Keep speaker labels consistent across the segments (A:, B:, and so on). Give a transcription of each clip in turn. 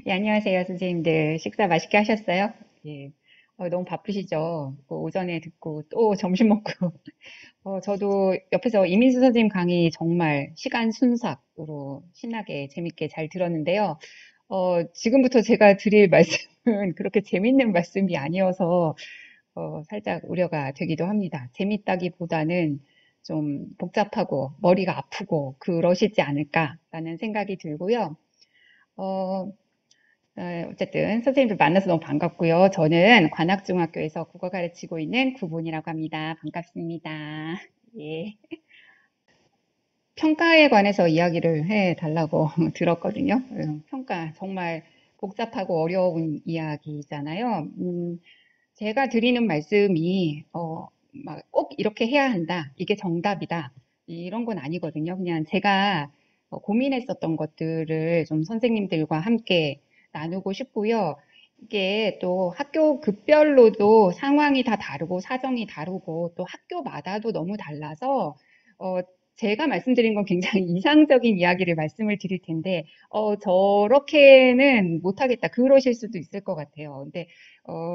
A: 예, 안녕하세요, 선생님들. 식사 맛있게 하셨어요? 예. 너무 바쁘시죠? 오전에 듣고 또 점심 먹고. 저도 옆에서 이민수 선생님 강의 정말 시간 순삭으로 신나게 재밌게 잘 들었는데요. 지금부터 제가 드릴 말씀은 그렇게 재밌는 말씀이 아니어서 살짝 우려가 되기도 합니다. 재밌다기보다는 좀 복잡하고 머리가 아프고 그러시지 않을까라는 생각이 들고요. 어, 어쨌든 선생님들 만나서 너무 반갑고요. 저는 관악중학교에서 국어 가르치고 있는 구본이라고 합니다. 반갑습니다. 예. 평가에 관해서 이야기를 해 달라고 들었거든요. 평가 정말 복잡하고 어려운 이야기잖아요. 제가 드리는 말씀이 막 꼭 이렇게 해야 한다. 이게 정답이다. 이런 건 아니거든요. 그냥 제가 고민했었던 것들을 좀 선생님들과 함께 나누고 싶고요. 이게 또 학교 급별로도 상황이 다 다르고 사정이 다르고 또 학교마다도 너무 달라서 어, 제가 말씀드린 건 굉장히 이상적인 이야기를 말씀을 드릴 텐데 저렇게는 못하겠다. 그러실 수도 있을 것 같아요. 근데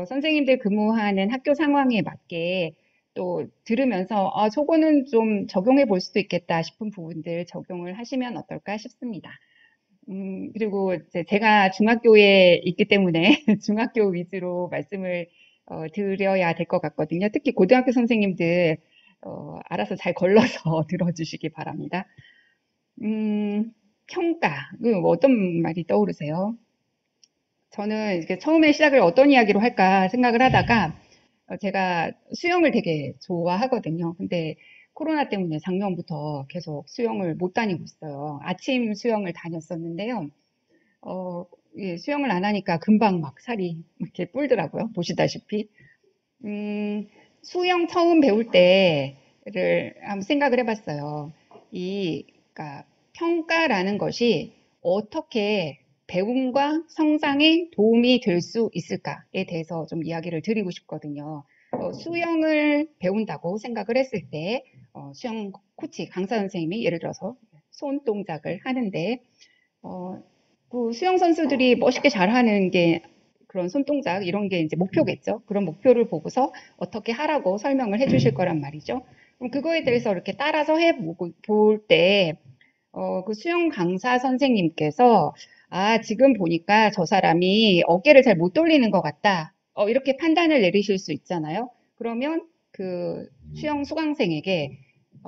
A: 선생님들 근무하는 학교 상황에 맞게 또 들으면서 저거는 좀 적용해 볼 수도 있겠다 싶은 부분들 적용을 하시면 어떨까 싶습니다. 그리고 이제 제가 중학교에 있기 때문에 중학교 위주로 말씀을 드려야 될 것 같거든요. 특히 고등학교 선생님들 알아서 잘 걸러서 들어주시기 바랍니다. 평가, 뭐 어떤 말이 떠오르세요? 저는 이렇게 처음에 시작을 어떤 이야기로 할까 생각을 하다가 제가 수영을 되게 좋아하거든요. 근데 코로나 때문에 작년부터 계속 수영을 못 다니고 있어요. 아침 수영을 다녔었는데요. 어, 예, 수영을 안 하니까 금방 막 살이 이렇게 불더라고요. 보시다시피. 음, 수영 처음 배울 때를 한번 생각을 해봤어요. 그러니까 평가라는 것이 어떻게 배움과 성장에 도움이 될 수 있을까에 대해서 좀 이야기를 드리고 싶거든요. 수영을 배운다고 생각을 했을 때, 수영 코치, 강사 선생님이 예를 들어서 손 동작을 하는데, 어, 그 수영 선수들이 멋있게 잘하는 게 그런 손동작 이런 게 이제 목표겠죠. 그런 목표를 보고서 어떻게 하라고 설명을 해주실 거란 말이죠. 그럼 그거에 대해서 이렇게 따라서 해보고 볼 때, 그 수영 강사 선생님께서 지금 보니까 저 사람이 어깨를 잘 못 돌리는 것 같다. 이렇게 판단을 내리실 수 있잖아요. 그러면 그 수영 수강생에게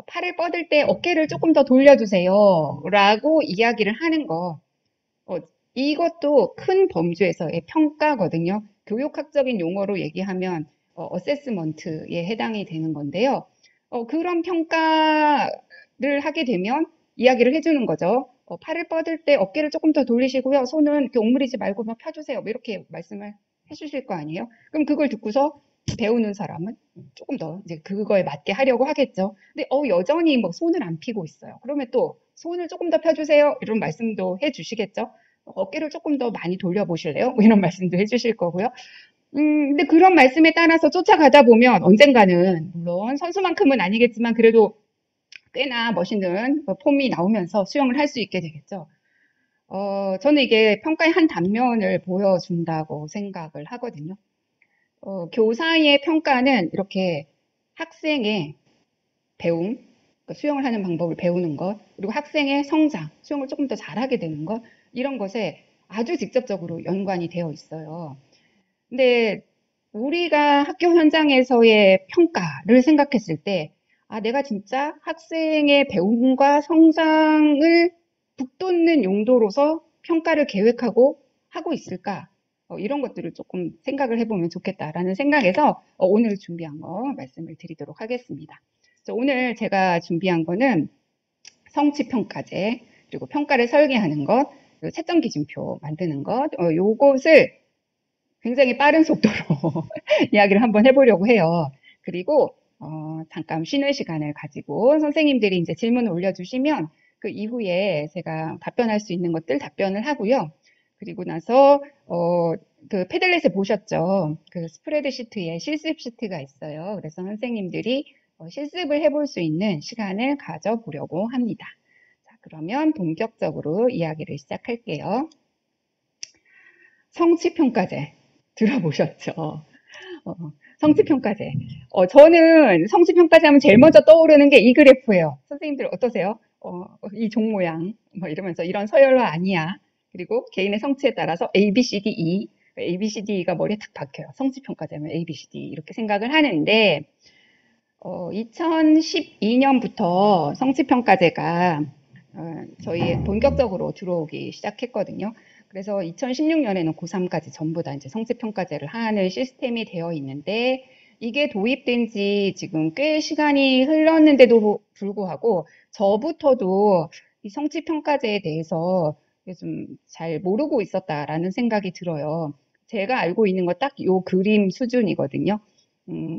A: 팔을 뻗을 때 어깨를 조금 더 돌려주세요. 라고 이야기를 하는 거. 어, 이것도 큰 범주에서의 평가거든요. 교육학적인 용어로 얘기하면 어세스먼트에 해당이 되는 건데요. 그런 평가를 하게 되면 이야기를 해주는 거죠. 팔을 뻗을 때 어깨를 조금 더 돌리시고요. 손은 이렇게 옥므리지 말고 막 펴주세요. 뭐 이렇게 말씀을 해주실 거 아니에요. 그럼 그걸 듣고서 배우는 사람은 조금 더 이제 그거에 맞게 하려고 하겠죠. 근데 여전히 뭐 손을 안 펴고 있어요. 그러면 또 손을 조금 더 펴주세요. 이런 말씀도 해주시겠죠. 어깨를 조금 더 많이 돌려보실래요? 뭐 이런 말씀도 해주실 거고요. 근데 그런 말씀에 따라서 쫓아가다 보면 언젠가는, 물론 선수만큼은 아니겠지만 그래도 꽤나 멋있는 폼이 나오면서 수영을 할 수 있게 되겠죠. 저는 이게 평가의 한 단면을 보여준다고 생각을 하거든요. 교사의 평가는 이렇게 학생의 배움, 그러니까 수영을 하는 방법을 배우는 것, 그리고 학생의 성장, 수영을 조금 더 잘하게 되는 것, 이런 것에 아주 직접적으로 연관이 되어 있어요. 근데 우리가 학교 현장에서의 평가를 생각했을 때, 내가 진짜 학생의 배움과 성장을 북돋는 용도로서 평가를 계획하고 하고 있을까? 이런 것들을 조금 생각을 해보면 좋겠다라는 생각에서 오늘 준비한 거 말씀을 드리도록 하겠습니다. 오늘 제가 준비한 거는 성취평가제, 그리고 평가를 설계하는 것, 그리고 채점 기준표 만드는 것, 요것을 굉장히 빠른 속도로 이야기를 한번 해보려고 해요. 그리고 잠깐 쉬는 시간을 가지고 선생님들이 이제 질문을 올려주시면 그 이후에 제가 답변할 수 있는 것들 답변을 하고요. 그리고 나서 그 패들렛에 보셨죠? 그 스프레드 시트에 실습 시트가 있어요. 그래서 선생님들이 실습을 해볼 수 있는 시간을 가져보려고 합니다. 자, 그러면 본격적으로 이야기를 시작할게요. 성취평가제 들어보셨죠? 어, 성취평가제. 저는 성취평가제 하면 제일 먼저 떠오르는 게 이 그래프예요. 선생님들 어떠세요? 이 종 모양, 뭐 이러면서 이런 서열화 아니야. 그리고 개인의 성취에 따라서 A, B, C, D, E. A, B, C, D가 머리에 탁 박혀요. 성취평가제면 A, B, C, D 이렇게 생각을 하는데, 2012년부터 성취평가제가 저희에 본격적으로 들어오기 시작했거든요. 그래서 2016년에는 고3까지 전부 다 이제 성취평가제를 하는 시스템이 되어 있는데, 이게 도입된 지 지금 꽤 시간이 흘렀는데도 불구하고, 저부터도 이 성취평가제에 대해서 좀 잘 모르고 있었다라는 생각이 들어요. 제가 알고 있는 거 딱 요 그림 수준이거든요.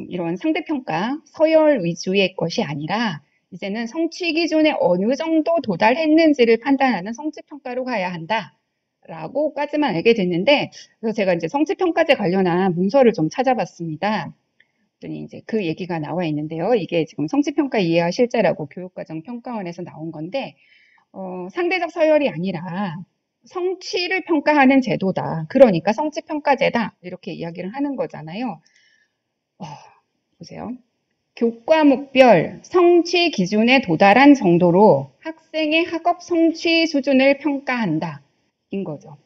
A: 이런 상대평가, 서열 위주의 것이 아니라 이제는 성취 기준에 어느 정도 도달했는지를 판단하는 성취평가로 가야 한다라고까지만 알게 됐는데, 그래서 제가 이제 성취평가제 관련한 문서를 좀 찾아봤습니다. 그랬더니 이제 그 얘기가 나와 있는데요. 이게 지금 성취평가 이해와 실제라고 교육과정 평가원에서 나온 건데, 상대적 서열이 아니라 성취를 평가하는 제도다. 그러니까 성취평가제다. 이렇게 이야기를 하는 거잖아요. 보세요. 교과목별 성취 기준에 도달한 정도로 학생의 학업 성취 수준을 평가한다. 인 거죠.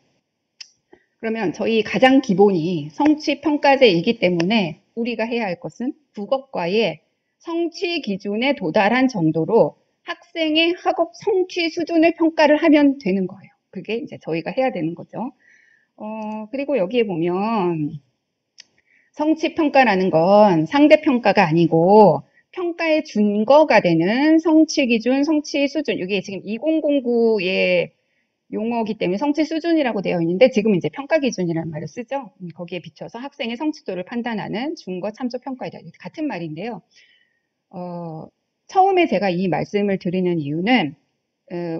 A: 그러면 저희 가장 기본이 성취평가제이기 때문에 우리가 해야 할 것은 국어과의 성취 기준에 도달한 정도로 학생의 학업 성취 수준을 평가를 하면 되는 거예요. 그게 이제 저희가 해야 되는 거죠. 그리고 여기에 보면 성취평가라는 건 상대평가가 아니고 평가의 준거가 되는 성취 기준, 성취 수준. 이게 지금 2009의 용어이기 때문에 성취 수준이라고 되어 있는데 지금 이제 평가 기준이라는 말을 쓰죠. 거기에 비춰서 학생의 성취도를 판단하는 준거 참조 평가이다. 같은 말인데요. 처음에 제가 이 말씀을 드리는 이유는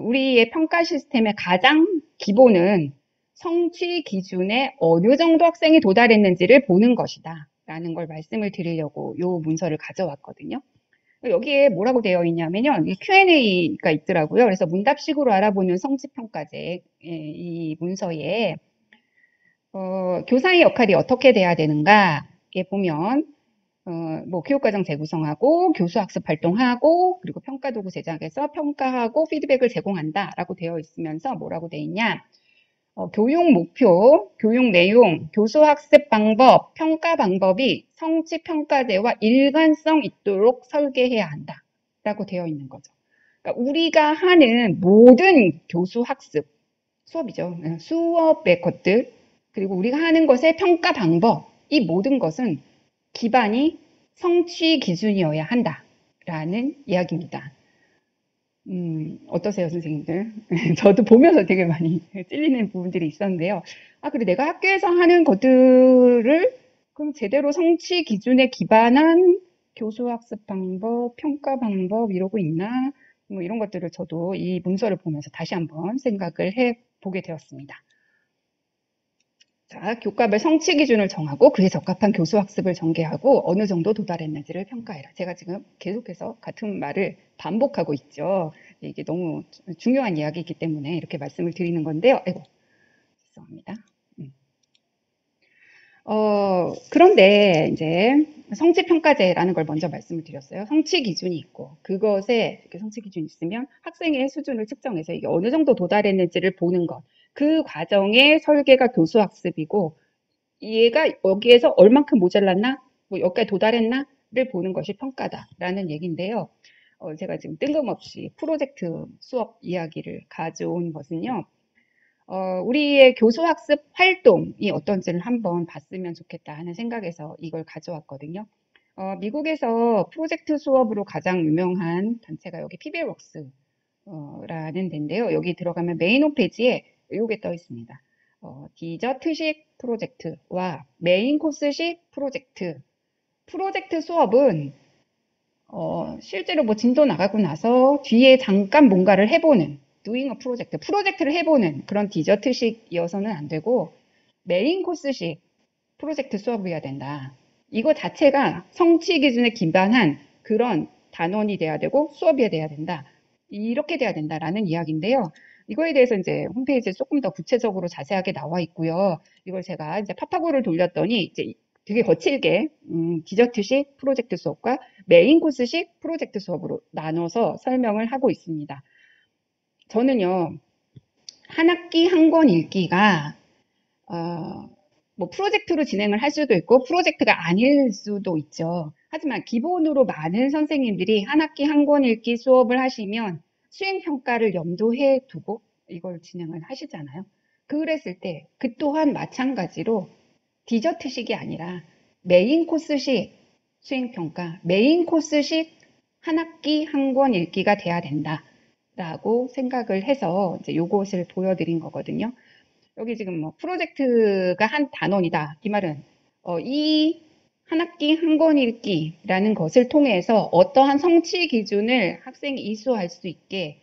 A: 우리의 평가 시스템의 가장 기본은 성취 기준에 어느 정도 학생이 도달했는지를 보는 것이다. 라는 걸 말씀을 드리려고 이 문서를 가져왔거든요. 여기에 뭐라고 되어 있냐면요. Q&A가 있더라고요. 그래서 문답식으로 알아보는 성취평가제 이 문서에 교사의 역할이 어떻게 돼야 되는가에 보면 뭐 교육과정 재구성하고 교수학습 활동하고 그리고 평가도구 제작해서 평가하고 피드백을 제공한다라고 되어 있으면서 뭐라고 되어 있냐. 교육 목표, 교육 내용, 교수학습 방법, 평가 방법이 성취평가제와 일관성 있도록 설계해야 한다라고 되어 있는 거죠. 그러니까 우리가 하는 모든 교수학습, 수업이죠. 수업의 것들, 그리고 우리가 하는 것의 평가 방법, 이 모든 것은 기반이 성취 기준이어야 한다라는 이야기입니다. 어떠세요, 선생님들? 저도 보면서 되게 많이 찔리는 부분들이 있었는데요. 그래, 내가 학교에서 하는 것들을 그럼 제대로 성취 기준에 기반한 교수학습 방법, 평가 방법 이러고 있나? 뭐 이런 것들을 저도 이 문서를 보면서 다시 한번 생각을 해 보게 되었습니다. 자, 교과별 성취 기준을 정하고 그에 적합한 교수학습을 전개하고 어느 정도 도달했는지를 평가해라. 제가 지금 계속해서 같은 말을 반복하고 있죠. 이게 너무 중요한 이야기이기 때문에 이렇게 말씀을 드리는 건데요. 아이고, 죄송합니다. 그런데 이제 성취평가제라는 걸 먼저 말씀을 드렸어요. 성취 기준이 있고 그것에 이렇게 성취 기준이 있으면 학생의 수준을 측정해서 이게 어느 정도 도달했는지를 보는 것. 그 과정의 설계가 교수학습이고 얘가 여기에서 얼만큼 모자랐나? 뭐 여기까지 도달했나?를 보는 것이 평가다라는 얘기인데요. 제가 지금 뜬금없이 프로젝트 수업 이야기를 가져온 것은요. 우리의 교수학습 활동이 어떤지를 한번 봤으면 좋겠다 하는 생각에서 이걸 가져왔거든요. 미국에서 프로젝트 수업으로 가장 유명한 단체가 여기 PBL웍스 라는 데인데요. 여기 들어가면 메인 홈페이지에 이게 떠 있습니다. 디저트식 프로젝트와 메인 코스식 프로젝트. 프로젝트 수업은 실제로 뭐 진도 나가고 나서 뒤에 잠깐 뭔가를 해보는 doing a 프로젝트, 프로젝트를 해보는 그런 디저트식이어서는 안 되고 메인 코스식 프로젝트 수업이어야 된다. 이거 자체가 성취 기준에 기반한 그런 단원이 돼야 되고 수업이 돼야 된다. 이렇게 돼야 된다라는 이야기인데요. 이거에 대해서 이제 홈페이지에 조금 더 구체적으로 자세하게 나와 있고요. 이걸 제가 이제 파파고를 돌렸더니 이제 되게 거칠게 디저트식 프로젝트 수업과 메인 코스식 프로젝트 수업으로 나눠서 설명을 하고 있습니다. 저는요, 한 학기 한 권 읽기가 뭐 프로젝트로 진행을 할 수도 있고 프로젝트가 아닐 수도 있죠. 하지만 기본으로 많은 선생님들이 한 학기 한 권 읽기 수업을 하시면 수행평가를 염두에 두고 이걸 진행을 하시잖아요. 그랬을 때 그 또한 마찬가지로 디저트식이 아니라 메인 코스식 수행평가, 메인 코스식 한 학기 한 권 읽기가 돼야 된다라고 생각을 해서 이제 요것을 보여드린 거거든요. 여기 지금 뭐 프로젝트가 한 단원이다. 이 말은 이 한 학기 한 권 읽기라는 것을 통해서 어떠한 성취 기준을 학생이 이수할 수 있게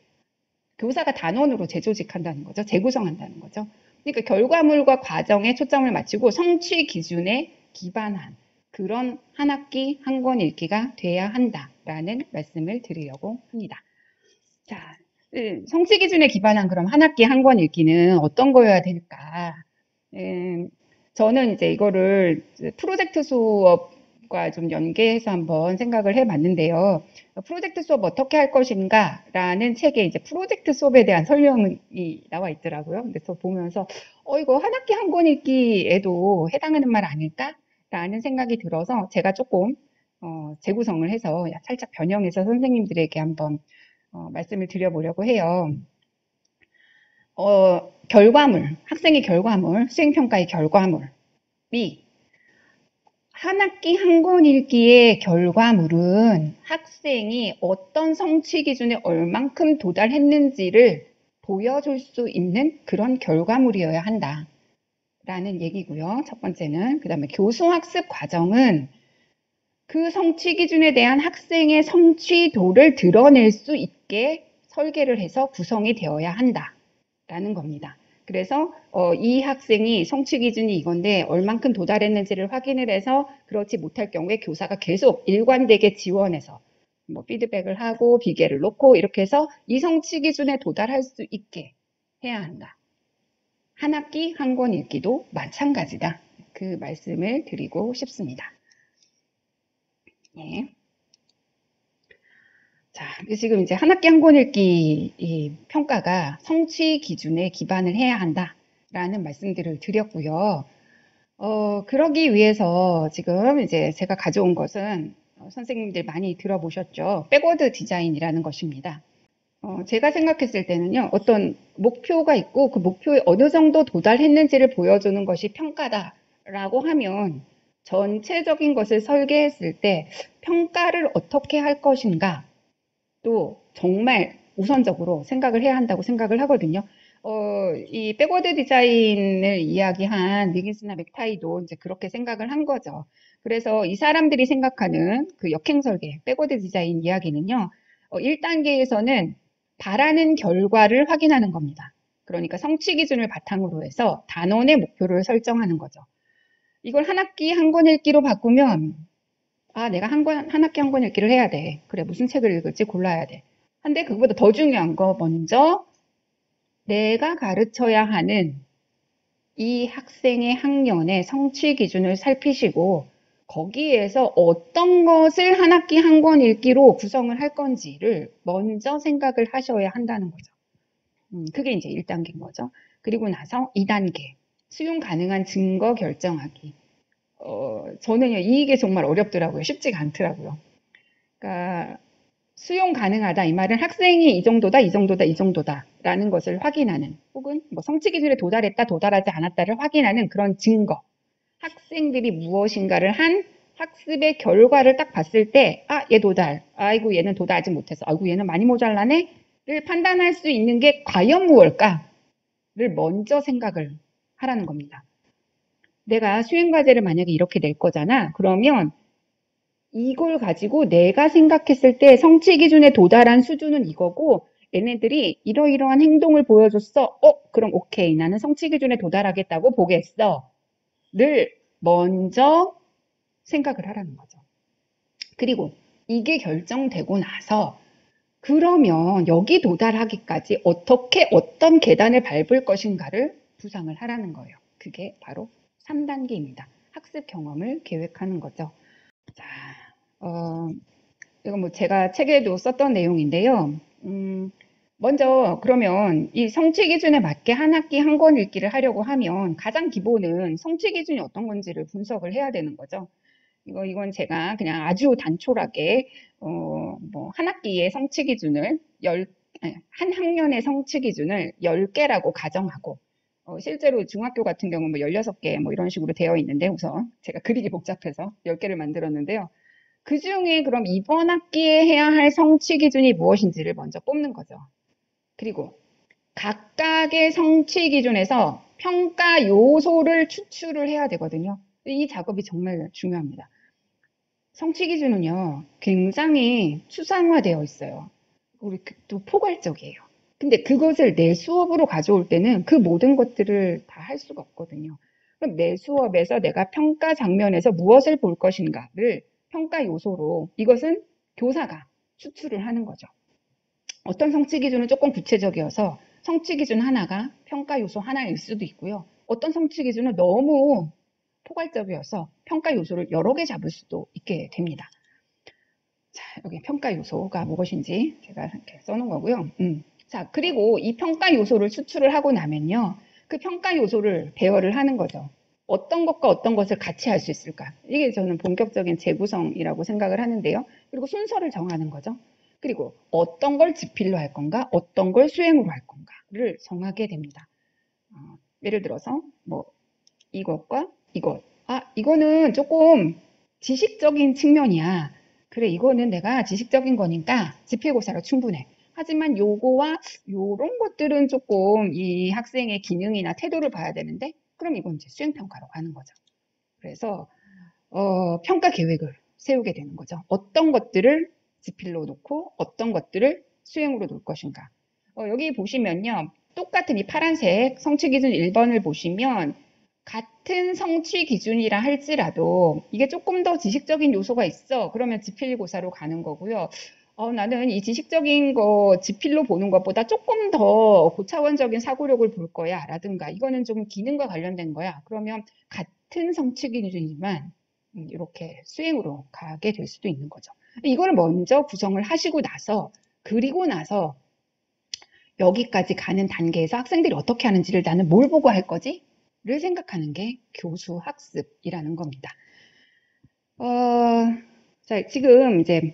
A: 교사가 단원으로 재조직한다는 거죠. 재구성한다는 거죠. 그러니까 결과물과 과정에 초점을 맞추고 성취 기준에 기반한 그런 한 학기 한 권 읽기가 돼야 한다라는 말씀을 드리려고 합니다. 자, 성취 기준에 기반한 그럼 한 학기 한 권 읽기는 어떤 거여야 될까? 저는 이제 이거를 프로젝트 수업과 좀 연계해서 한번 생각을 해봤는데요. 프로젝트 수업 어떻게 할 것인가? 라는 책에 이제 프로젝트 수업에 대한 설명이 나와 있더라고요. 그래서 보면서, 이거 한 학기 한 권 읽기에도 해당하는 말 아닐까? 라는 생각이 들어서 제가 조금, 재구성을 해서 살짝 변형해서 선생님들에게 한번 말씀을 드려보려고 해요. 결과물, 학생의 결과물, 수행평가의 결과물이 한 학기 한 권 읽기의 결과물은 학생이 어떤 성취 기준에 얼만큼 도달했는지를 보여줄 수 있는 그런 결과물이어야 한다라는 얘기고요. 첫 번째는. 그 다음에 교수학습 과정은 그 성취 기준에 대한 학생의 성취도를 드러낼 수 있게 설계를 해서 구성이 되어야 한다라는 겁니다. 그래서 이 학생이 성취 기준이 이건데 얼만큼 도달했는지를 확인을 해서 그렇지 못할 경우에 교사가 계속 일관되게 지원해서 뭐 피드백을 하고 비계를 놓고 이렇게 해서 이 성취 기준에 도달할 수 있게 해야 한다. 한 학기 한 권 읽기도 마찬가지다. 그 말씀을 드리고 싶습니다. 예. 자, 지금 이제 한 학기 한 권 읽기 이 평가가 성취 기준에 기반을 해야 한다라는 말씀들을 드렸고요. 그러기 위해서 지금 이제 제가 가져온 것은 선생님들 많이 들어보셨죠? 백워드 디자인이라는 것입니다. 제가 생각했을 때는요, 어떤 목표가 있고 그 목표에 어느 정도 도달했는지를 보여주는 것이 평가다라고 하면 전체적인 것을 설계했을 때 평가를 어떻게 할 것인가 또 정말 우선적으로 생각을 해야 한다고 생각을 하거든요. 이 백워드 디자인을 이야기한 미긴스나 맥타이도 이제 그렇게 생각을 한 거죠. 그래서 이 사람들이 생각하는 그 역행 설계, 백워드 디자인 이야기는요, 1단계에서는 바라는 결과를 확인하는 겁니다. 그러니까 성취 기준을 바탕으로 해서 단원의 목표를 설정하는 거죠. 이걸 한 학기 한 권 읽기로 바꾸면 내가 한 학기 한 권 읽기를 해야 돼. 그래, 무슨 책을 읽을지 골라야 돼. 근데 그거보다 더 중요한 거 먼저 내가 가르쳐야 하는 이 학생의 학년의 성취 기준을 살피시고 거기에서 어떤 것을 한 학기 한 권 읽기로 구성을 할 건지를 먼저 생각을 하셔야 한다는 거죠. 그게 이제 1단계인 거죠. 그리고 나서 2단계 수용 가능한 증거 결정하기. 저는요, 이게 정말 어렵더라고요. 쉽지가 않더라고요. 그러니까 수용 가능하다. 이 말은 학생이 이 정도다, 이 정도다, 이 정도다 라는 것을 확인하는 혹은 뭐 성취 기준에 도달했다, 도달하지 않았다를 확인하는 그런 증거. 학생들이 무엇인가를 한 학습의 결과를 딱 봤을 때 얘 도달, 아이고 얘는 도달하지 못해서 아이고 얘는 많이 모자라네 를 판단할 수 있는 게 과연 무엇일까를 먼저 생각을 하라는 겁니다. 내가 수행과제를 만약에 이렇게 낼 거잖아. 그러면 이걸 가지고 내가 생각했을 때 성취 기준에 도달한 수준은 이거고 얘네들이 이러이러한 행동을 보여줬어. 그럼 오케이. 나는 성취 기준에 도달하겠다고 보겠어. 를 먼저 생각을 하라는 거죠. 그리고 이게 결정되고 나서 그러면 여기 도달하기까지 어떻게 어떤 계단을 밟을 것인가를 구상을 하라는 거예요. 그게 바로 3단계입니다. 학습 경험을 계획하는 거죠. 자, 이건 뭐 제가 책에도 썼던 내용인데요. 먼저 그러면 이 성취 기준에 맞게 한 학기 한 권 읽기를 하려고 하면 가장 기본은 성취 기준이 어떤 건지를 분석을 해야 되는 거죠. 이건 제가 그냥 아주 단촐하게 뭐 한 학기의 성취 기준을 한 학년의 성취 기준을 10개라고 가정하고 실제로 중학교 같은 경우는 뭐 16개 뭐 이런 식으로 되어 있는데 우선 제가 그리기 복잡해서 10개를 만들었는데요. 그 중에 그럼 이번 학기에 해야 할 성취 기준이 무엇인지를 먼저 뽑는 거죠. 그리고 각각의 성취 기준에서 평가 요소를 추출을 해야 되거든요. 이 작업이 정말 중요합니다. 성취 기준은요, 굉장히 추상화되어 있어요. 우리 또 포괄적이에요. 근데 그것을 내 수업으로 가져올 때는 그 모든 것들을 다 할 수가 없거든요. 그럼 내 수업에서 내가 평가 장면에서 무엇을 볼 것인가를 평가 요소로 이것은 교사가 추출을 하는 거죠. 어떤 성취 기준은 조금 구체적이어서 성취 기준 하나가 평가 요소 하나일 수도 있고요. 어떤 성취 기준은 너무 포괄적이어서 평가 요소를 여러 개 잡을 수도 있게 됩니다. 자, 여기 평가 요소가 무엇인지 제가 이렇게 써놓은 거고요. 자, 그리고 이 평가 요소를 추출을 하고 나면요. 그 평가 요소를 배열을 하는 거죠. 어떤 것과 어떤 것을 같이 할 수 있을까? 이게 저는 본격적인 재구성이라고 생각을 하는데요. 그리고 순서를 정하는 거죠. 그리고 어떤 걸 지필로 할 건가, 어떤 걸 수행으로 할 건가를 정하게 됩니다. 예를 들어서 뭐 이것과 이것. 이거는 조금 지식적인 측면이야. 그래, 이거는 내가 지식적인 거니까 지필고사로 충분해. 하지만 요거와 요런 것들은 조금 이 학생의 기능이나 태도를 봐야 되는데, 그럼 이건 이제 수행평가로 가는 거죠. 그래서 평가 계획을 세우게 되는 거죠. 어떤 것들을 지필로 놓고 어떤 것들을 수행으로 놓을 것인가. 여기 보시면요. 똑같은 이 파란색 성취 기준 1번을 보시면 같은 성취 기준이라 할지라도 이게 조금 더 지식적인 요소가 있어. 그러면 지필고사로 가는 거고요. 나는 이 지식적인 거 지필로 보는 것보다 조금 더 고차원적인 사고력을 볼 거야. 라든가 이거는 좀 기능과 관련된 거야. 그러면 같은 성취 기준이지만 이렇게 수행으로 가게 될 수도 있는 거죠. 이걸 먼저 구성을 하시고 나서 그리고 나서 여기까지 가는 단계에서 학생들이 어떻게 하는지를 나는 뭘 보고 할 거지? 를 생각하는 게 교수 학습이라는 겁니다. 자, 지금 이제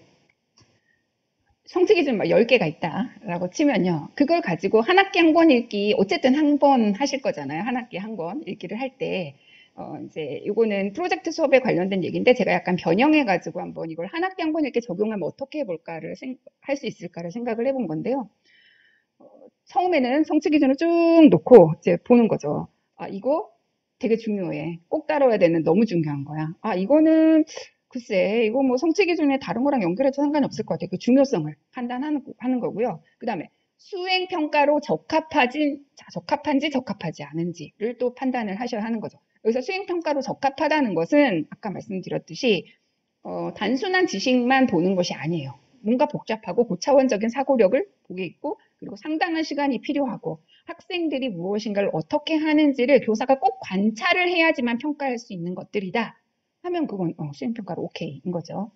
A: 성취 기준 10개가 있다라고 치면요. 그걸 가지고 한 학기 한 권 읽기, 어쨌든 한 번 하실 거잖아요. 한 학기 한 권 읽기를 할 때, 이제 이거는 프로젝트 수업에 관련된 얘기인데 제가 약간 변형해가지고 한번 이걸 한 학기 한 권 읽기 적용하면 어떻게 해볼까를 할 수 있을까를 생각을 해본 건데요. 처음에는 성취 기준을 쭉 놓고 이제 보는 거죠. 이거 되게 중요해. 꼭 따라야 되는 너무 중요한 거야. 이거는 글쎄, 이거 뭐 성취 기준에 다른 거랑 연결해도 상관이 없을 것 같아요. 그 중요성을 판단하는 거고요. 그 다음에 수행 평가로 적합한지 적합하지 않은지를 또 판단을 하셔야 하는 거죠. 여기서 수행 평가로 적합하다는 것은 아까 말씀드렸듯이 단순한 지식만 보는 것이 아니에요. 뭔가 복잡하고 고차원적인 사고력을 보게 있고 그리고 상당한 시간이 필요하고 학생들이 무엇인가를 어떻게 하는지를 교사가 꼭 관찰을 해야지만 평가할 수 있는 것들이다 하면 그건 수행평가로 오케이인 거죠.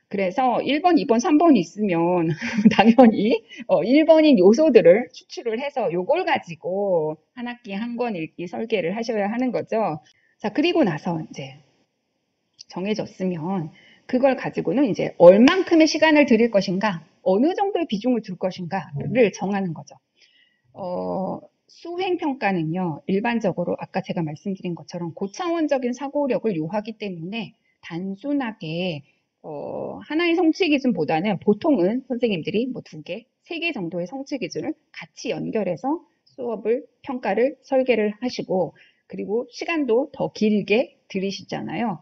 A: 그래서 1번, 2번, 3번이 있으면 당연히 1번인 요소들을 추출을 해서 요걸 가지고 한 학기 한 권 읽기 설계를 하셔야 하는 거죠. 자, 그리고 나서 이제 정해졌으면 그걸 가지고는 이제 얼만큼의 시간을 들일 것인가, 어느 정도의 비중을 둘 것인가를 정하는 거죠. 수행평가는요, 일반적으로 아까 제가 말씀드린 것처럼 고차원적인 사고력을 요하기 때문에 단순하게 하나의 성취 기준보다는 보통은 선생님들이 뭐 2개, 3개 정도의 성취 기준을 같이 연결해서 수업을 평가를 설계를 하시고 그리고 시간도 더 길게 들이시잖아요.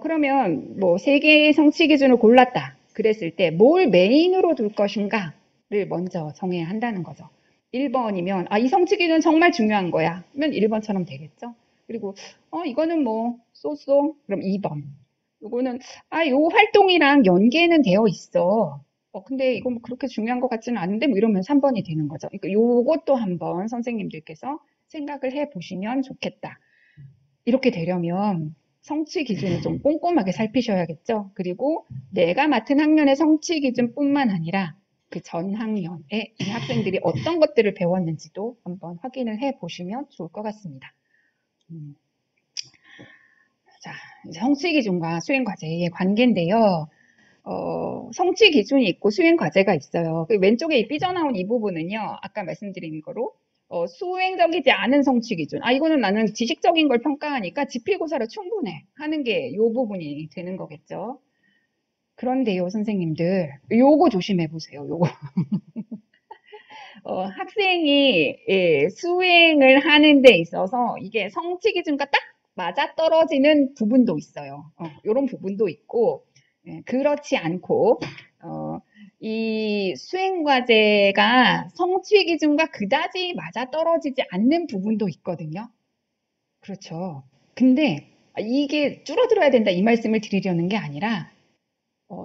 A: 그러면 뭐 3개의 성취 기준을 골랐다. 그랬을 때 뭘 메인으로 둘 것인가를 먼저 정해야 한다는 거죠. 1번이면 이 성취 기준 정말 중요한 거야. 그러면 1번처럼 되겠죠. 그리고 이거는 뭐 쏘쏘 그럼 2번. 이거는 요 활동이랑 연계는 되어 있어. 근데 이거 뭐 그렇게 중요한 것 같지는 않은데 뭐 이러면 3번이 되는 거죠. 그러니까 요것도 한번 선생님들께서 생각을 해 보시면 좋겠다. 이렇게 되려면 성취 기준을 좀 꼼꼼하게 살피셔야겠죠. 그리고 내가 맡은 학년의 성취 기준뿐만 아니라 그 전 학년에 이 학생들이 어떤 것들을 배웠는지도 한번 확인을 해 보시면 좋을 것 같습니다. 자, 이제 성취 기준과 수행 과제의 관계인데요. 성취 기준이 있고 수행 과제가 있어요. 그 왼쪽에 삐져나온 이 부분은요, 아까 말씀드린 거로 수행적이지 않은 성취 기준. 이거는 나는 지식적인 걸 평가하니까 지필고사로 충분해 하는 게 이 부분이 되는 거겠죠. 그런데요, 선생님들, 요거 조심해 보세요. 요거. 학생이 수행을 하는 데 있어서 이게 성취 기준과 딱 맞아떨어지는 부분도 있어요. 이런 부분도 있고, 그렇지 않고 이 수행 과제가 성취 기준과 그다지 맞아떨어지지 않는 부분도 있거든요. 그렇죠. 근데 이게 줄어들어야 된다 이 말씀을 드리려는 게 아니라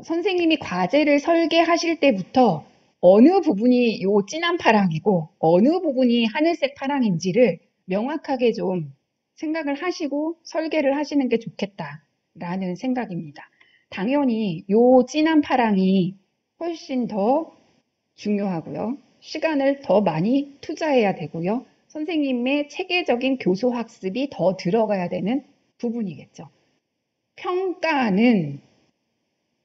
A: 선생님이 과제를 설계하실 때부터 어느 부분이 요 진한 파랑이고 어느 부분이 하늘색 파랑인지를 명확하게 좀 생각을 하시고 설계를 하시는 게 좋겠다라는 생각입니다. 당연히 요 진한 파랑이 훨씬 더 중요하고요. 시간을 더 많이 투자해야 되고요. 선생님의 체계적인 교수 학습이 더 들어가야 되는 부분이겠죠. 평가는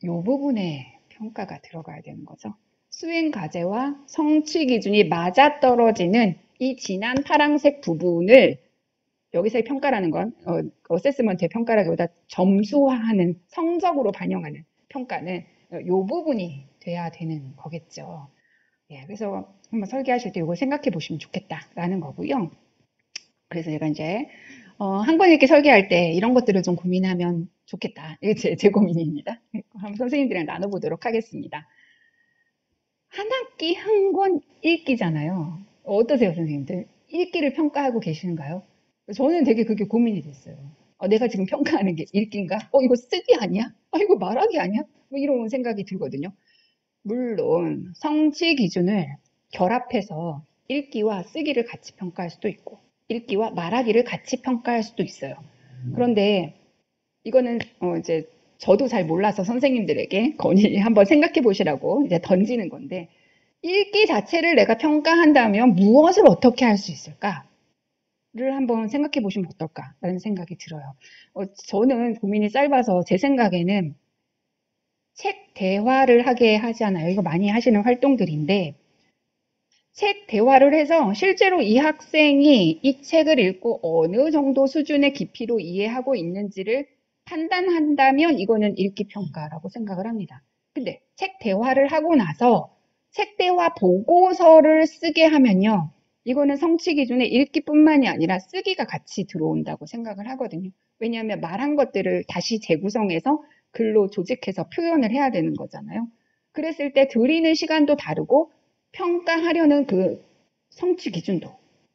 A: 이 부분에 평가가 들어가야 되는 거죠. 수행 과제와 성취 기준이 맞아떨어지는 이 진한 파란색 부분을 여기서의 평가라는 건 어세스먼트의 평가라기보다 점수화하는 성적으로 반영하는 평가는 이 부분이 돼야 되는 거겠죠. 예, 그래서 한번 설계하실 때 이걸 생각해 보시면 좋겠다라는 거고요. 그래서 제가 이제 한 권 읽기 설계할 때 이런 것들을 좀 고민하면 좋겠다. 이게 제 고민입니다. 한번 선생님들이랑 나눠보도록 하겠습니다. 한 학기 한 권 읽기잖아요. 어떠세요, 선생님들? 읽기를 평가하고 계시는가요? 저는 되게 그게 고민이 됐어요. 내가 지금 평가하는 게 읽기인가? 이거 쓰기 아니야? 이거 말하기 아니야? 뭐 이런 생각이 들거든요. 물론 성취 기준을 결합해서 읽기와 쓰기를 같이 평가할 수도 있고 읽기와 말하기를 같이 평가할 수도 있어요. 그런데 이거는 이제 저도 잘 몰라서 선생님들에게 건의 한번 생각해 보시라고 이제 던지는 건데 읽기 자체를 내가 평가한다면 무엇을 어떻게 할 수 있을까를 한번 생각해 보시면 어떨까라는 생각이 들어요. 저는 고민이 짧아서 제 생각에는 책 대화를 하게 하잖아요. 이거 많이 하시는 활동들인데 책 대화를 해서 실제로 이 학생이 이 책을 읽고 어느 정도 수준의 깊이로 이해하고 있는지를 판단한다면 이거는 읽기 평가라고 생각을 합니다. 근데 책 대화를 하고 나서 책 대화 보고서를 쓰게 하면요. 이거는 성취 기준의 읽기뿐만이 아니라 쓰기가 같이 들어온다고 생각을 하거든요. 왜냐하면 말한 것들을 다시 재구성해서 글로 조직해서 표현을 해야 되는 거잖아요. 그랬을 때 들이는 시간도 다르고 평가하려는 그 성취 기준도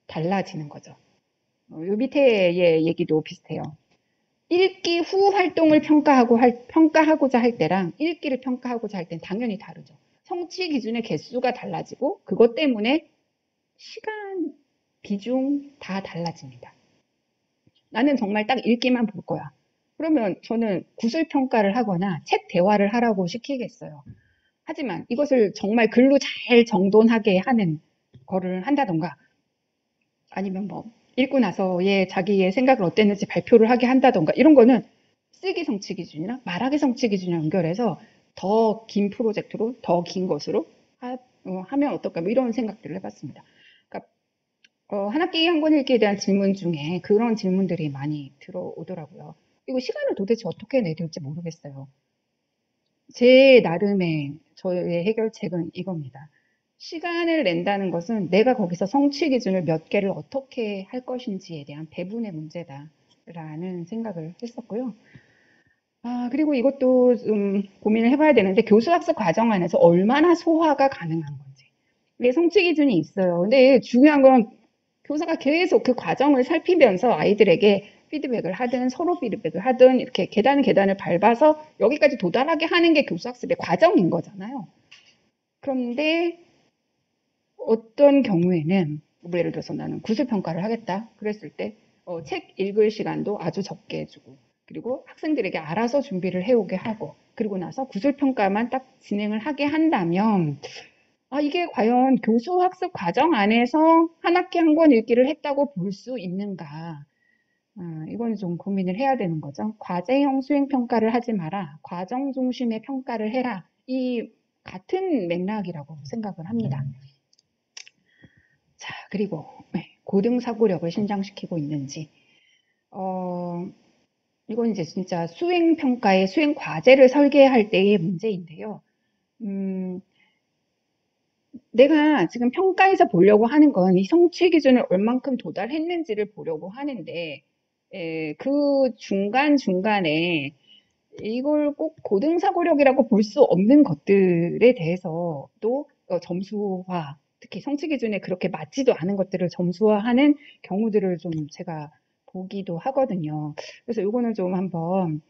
A: 달라지는 거죠. 요 밑에의 얘기도 비슷해요. 읽기 후 활동을 평가하고자 할 때랑 읽기를 평가하고자 할 땐 당연히 다르죠. 성취 기준의 개수가 달라지고 그것 때문에 시간, 비중 다 달라집니다. 나는 정말 딱 읽기만 볼 거야. 그러면 저는 구술 평가를 하거나 책 대화를 하라고 시키겠어요. 하지만 이것을 정말 글로 잘 정돈하게 하는 거를 한다던가 아니면 뭐 읽고 나서 자기의 생각을 어땠는지 발표를 하게 한다던가 이런 거는 쓰기 성취 기준이나 말하기 성취 기준이랑 연결해서 더 긴 프로젝트로 더 긴 것으로 하면 어떨까 뭐 이런 생각들을 해봤습니다. 그러니까 한 학기 한 권 읽기에 대한 질문 중에 그런 질문들이 많이 들어오더라고요. 이거 시간을 도대체 어떻게 내야 될지 모르겠어요. 제 나름의 저의 해결책은 이겁니다. 시간을 낸다는 것은 내가 거기서 성취 기준을 몇 개를 어떻게 할 것인지에 대한 배분의 문제다라는 생각을 했었고요. 그리고 이것도 좀 고민을 해봐야 되는데 교수학습 과정 안에서 얼마나 소화가 가능한 건지. 이게 성취 기준이 있어요. 근데 중요한 건 교사가 계속 그 과정을 살피면서 아이들에게 피드백을 하든 서로 피드백을 하든 이렇게 계단을 밟아서 여기까지 도달하게 하는 게 교수학습의 과정인 거잖아요. 그런데 어떤 경우에는 뭐 예를 들어서 나는 구술평가를 하겠다 그랬을 때 책 읽을 시간도 아주 적게 해주고 그리고 학생들에게 알아서 준비를 해오게 하고 그리고 나서 구술평가만 딱 진행을 하게 한다면 이게 과연 교수 학습 과정 안에서 한 학기 한 권 읽기를 했다고 볼 수 있는가? 이거는 좀 고민을 해야 되는 거죠. 과제형 수행평가를 하지 마라. 과정 중심의 평가를 해라. 이 같은 맥락이라고 생각을 합니다. 자, 그리고 고등 사고력을 신장시키고 있는지 이건 이제 진짜 수행 평가의 수행 과제를 설계할 때의 문제인데요. 내가 지금 평가에서 보려고 하는 건 이 성취 기준을 얼만큼 도달했는지를 보려고 하는데 그 중간중간에 이걸 꼭 고등 사고력이라고 볼 수 없는 것들에 대해서도 점수화, 특히 성취 기준에 그렇게 맞지도 않은 것들을 점수화하는 경우들을 좀 제가 보기도 하거든요. 그래서 이거는 좀 한번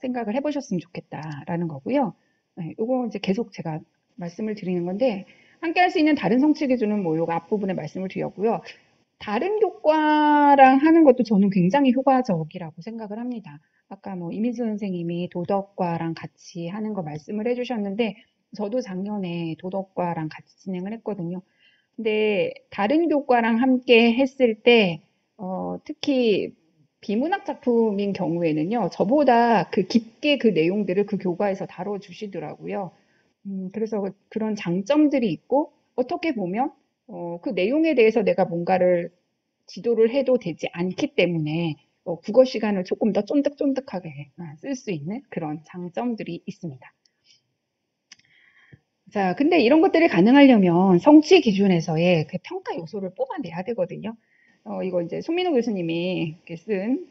A: 생각을 해보셨으면 좋겠다라는 거고요. 이거 이제 계속 제가 말씀을 드리는 건데 함께 할 수 있는 다른 성취 기준은 뭐 요거 앞부분에 말씀을 드렸고요. 다른 교과랑 하는 것도 저는 굉장히 효과적이라고 생각을 합니다. 아까 뭐 이민수 선생님이 도덕과랑 같이 하는 거 말씀을 해주셨는데 저도 작년에 도덕과랑 같이 진행을 했거든요. 근데 다른 교과랑 함께 했을 때 특히 비문학 작품인 경우에는요. 저보다 그 깊게 그 내용들을 그 교과에서 다뤄주시더라고요. 그래서 그런 장점들이 있고 어떻게 보면 그 내용에 대해서 내가 뭔가를 지도를 해도 되지 않기 때문에 국어 시간을 조금 더 쫀득쫀득하게 쓸 수 있는 그런 장점들이 있습니다. 자, 근데 이런 것들이 가능하려면 성취 기준에서의 그 평가 요소를 뽑아내야 되거든요. 이거 이제 손민호 교수님이 쓴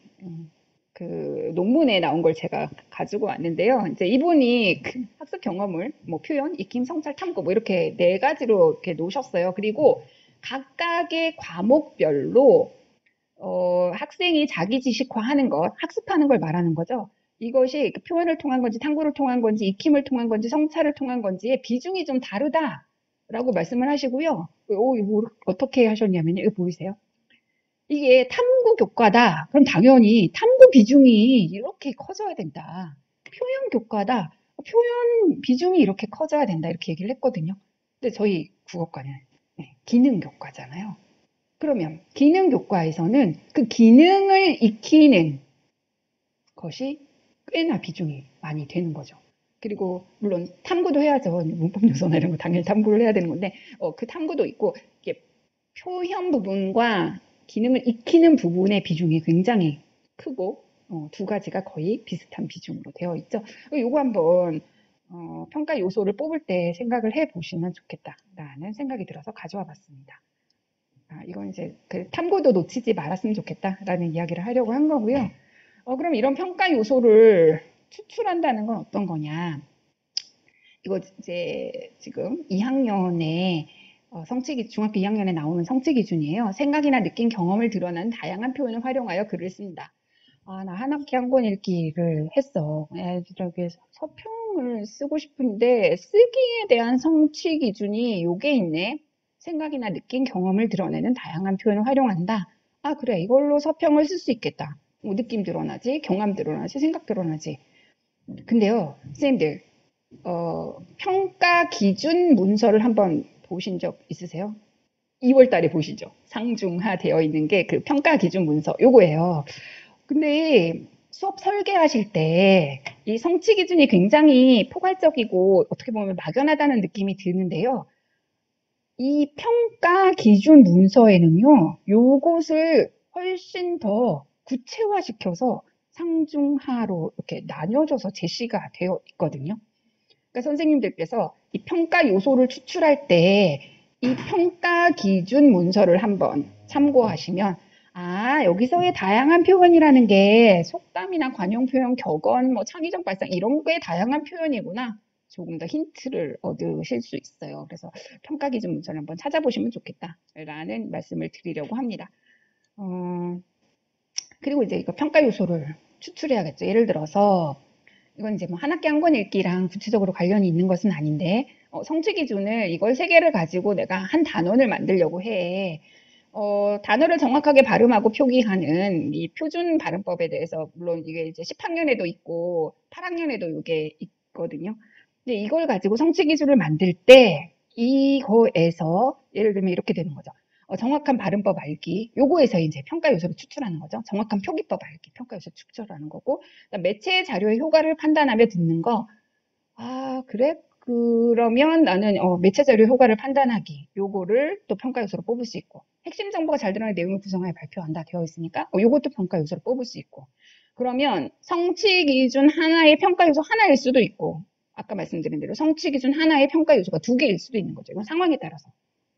A: 그 논문에 나온 걸 제가 가지고 왔는데요. 이제 이분이 그 학습 경험을 뭐 표현, 익힘, 성찰, 탐구 뭐 이렇게 네 가지로 이렇게 놓으셨어요. 그리고 각각의 과목별로 학생이 자기 지식화하는 것, 학습하는 걸 말하는 거죠. 이것이 표현을 통한 건지, 탐구를 통한 건지, 익힘을 통한 건지, 성찰을 통한 건지의 비중이 좀 다르다라고 말씀을 하시고요. 이거 어떻게 하셨냐면요. 이거 보이세요? 이게 탐구 교과다. 그럼 당연히 탐구 비중이 이렇게 커져야 된다. 표현 교과다. 표현 비중이 이렇게 커져야 된다. 이렇게 얘기를 했거든요. 근데 저희 국어과는 기능 교과잖아요. 그러면 기능 교과에서는 그 기능을 익히는 것이 꽤나 비중이 많이 되는 거죠. 그리고 물론 탐구도 해야죠. 문법 요소나 이런 거 당연히 탐구를 해야 되는 건데 그 탐구도 있고 이게 표현 부분과 기능을 익히는 부분의 비중이 굉장히 크고 두 가지가 거의 비슷한 비중으로 되어 있죠. 이거 한번 평가 요소를 뽑을 때 생각을 해 보시면 좋겠다라는 생각이 들어서 가져와 봤습니다. 이건 이제 그 탐구도 놓치지 말았으면 좋겠다라는 이야기를 하려고 한 거고요. 그럼 이런 평가 요소를 추출한다는 건 어떤 거냐? 이거 이제 지금 2학년에 중학교 2학년에 나오는 성취 기준이에요. 생각이나 느낀 경험을 드러내는 다양한 표현을 활용하여 글을 쓴다. 나 한 학기 한 권 읽기를 했어. 저기 서평을 쓰고 싶은데 쓰기에 대한 성취 기준이 요게 있네. 생각이나 느낀 경험을 드러내는 다양한 표현을 활용한다. 그래. 이걸로 서평을 쓸 수 있겠다. 뭐 느낌 드러나지, 경험 드러나지, 생각 드러나지. 근데요, 선생님들, 평가 기준 문서를 한번 보신 적 있으세요? 2월 달에 보시죠. 상중하 되어 있는 게 그 평가 기준 문서, 요거예요. 근데 수업 설계하실 때 이 성취 기준이 굉장히 포괄적이고 어떻게 보면 막연하다는 느낌이 드는데요. 이 평가 기준 문서에는요, 요것을 훨씬 더 구체화시켜서 상중하로 이렇게 나뉘어져서 제시가 되어 있거든요. 그러니까 선생님들께서 이 평가 요소를 추출할 때 이 평가 기준 문서를 한번 참고하시면 여기서의 다양한 표현이라는 게 속담이나 관용 표현, 격언, 뭐 창의적 발상 이런 게 다양한 표현이구나. 조금 더 힌트를 얻으실 수 있어요. 그래서 평가 기준 문서를 한번 찾아보시면 좋겠다라는 말씀을 드리려고 합니다. 그리고 이제 이거 평가 요소를 추출해야겠죠. 예를 들어서 이건 이제 뭐 한 학기 한 권 읽기랑 구체적으로 관련이 있는 것은 아닌데 성취 기준을 이걸 세 개를 가지고 내가 한 단원을 만들려고 해. 단어를 정확하게 발음하고 표기하는 이 표준 발음법에 대해서 물론 이게 이제 10학년에도 있고 8학년에도 이게 있거든요. 근데 이걸 가지고 성취 기준을 만들 때 이거에서 예를 들면 이렇게 되는 거죠. 정확한 발음법 알기, 요거에서 이제 평가 요소를 추출하는 거죠. 정확한 표기법 알기, 평가 요소 추출하는 거고, 매체 자료의 효과를 판단하며 듣는 거. 아, 그래? 그러면 나는 매체 자료 효과를 판단하기, 요거를 또 평가 요소로 뽑을 수 있고, 핵심 정보가 잘 드러나는 내용을 구성하여 발표한다 되어 있으니까 요것도 평가 요소로 뽑을 수 있고, 그러면 성취 기준 하나의 평가 요소 하나일 수도 있고, 아까 말씀드린 대로 성취 기준 하나의 평가 요소가 두 개일 수도 있는 거죠. 이건 상황에 따라서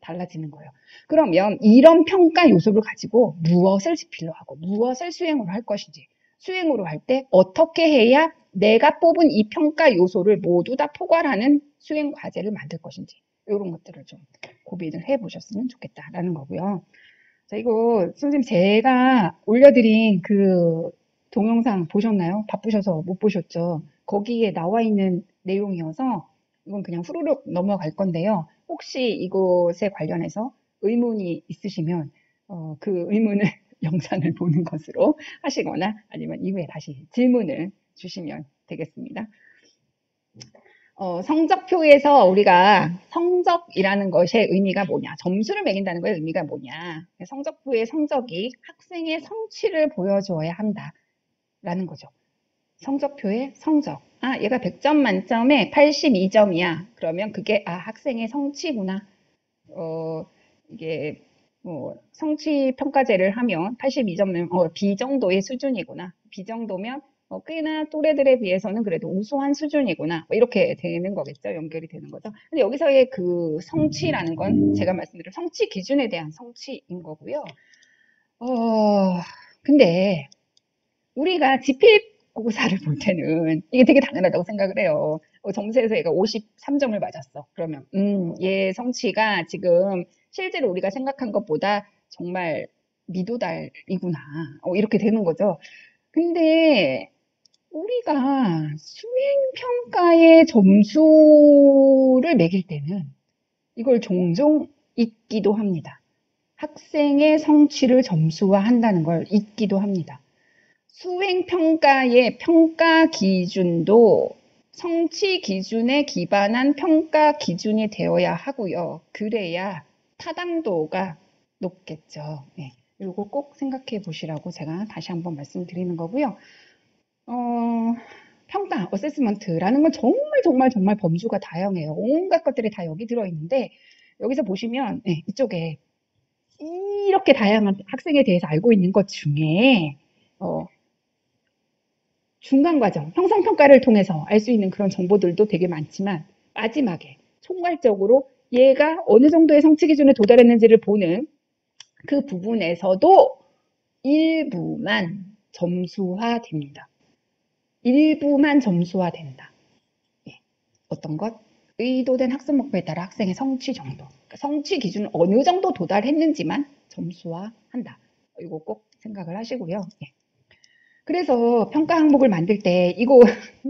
A: 달라지는 거예요. 그러면 이런 평가 요소를 가지고 무엇을 지필로 하고 무엇을 수행으로 할 것인지, 수행으로 할 때 어떻게 해야 내가 뽑은 이 평가 요소를 모두 다 포괄하는 수행 과제를 만들 것인지, 이런 것들을 좀 고민을 해 보셨으면 좋겠다라는 거고요. 자, 이거 선생님 제가 올려드린 그 동영상 보셨나요? 바쁘셔서 못 보셨죠? 거기에 나와 있는 내용이어서 이건 그냥 후루룩 넘어갈 건데요. 혹시 이것에 관련해서 의문이 있으시면 그 의문을 영상을 보는 것으로 하시거나 아니면 이후에 다시 질문을 주시면 되겠습니다. 성적표에서 우리가 성적이라는 것의 의미가 뭐냐, 점수를 매긴다는 것의 의미가 뭐냐, 성적표의 성적이 학생의 성취를 보여줘야 한다라는 거죠. 성적표의 성적. 아, 얘가 100점 만점에 82점이야. 그러면 그게 학생의 성취구나. 이게 성취 평가제를 하면 82점은 B 정도의 수준이구나. B 정도면 꽤나 또래들에 비해서는 그래도 우수한 수준이구나. 이렇게 되는 거겠죠. 연결이 되는 거죠. 근데 여기서의 그 성취라는 건 제가 말씀드린 성취 기준에 대한 성취인 거고요. 근데 우리가 지필고사를 볼 때는 이게 되게 당연하다고 생각을 해요. 점수에서 얘가 53점을 맞았어. 그러면 얘 성취가 지금 실제로 우리가 생각한 것보다 정말 미도달이구나. 이렇게 되는 거죠. 근데 우리가 수행평가의 점수를 매길 때는 이걸 종종 잊기도 합니다. 학생의 성취를 점수화한다는 걸 잊기도 합니다. 수행평가의 평가 기준도 성취 기준에 기반한 평가 기준이 되어야 하고요. 그래야 타당도가 높겠죠. 네, 이거 꼭 생각해 보시라고 제가 다시 한번 말씀드리는 거고요. 평가, 어세스먼트라는 건 정말 범주가 다양해요. 온갖 것들이 다 여기 들어있는데 여기서 보시면 이쪽에 이렇게 다양한 학생에 대해서 알고 있는 것 중에 중간 과정, 형성평가를 통해서 알 수 있는 그런 정보들도 되게 많지만 마지막에 총괄적으로 얘가 어느 정도의 성취 기준에 도달했는지를 보는 그 부분에서도 일부만 점수화됩니다. 일부만 점수화된다. 어떤 것? 의도된 학습 목표에 따라 학생의 성취 정도, 그러니까 성취 기준을 어느 정도 도달했는지만 점수화한다. 이거 꼭 생각을 하시고요. 그래서 평가 항목을 만들 때 이거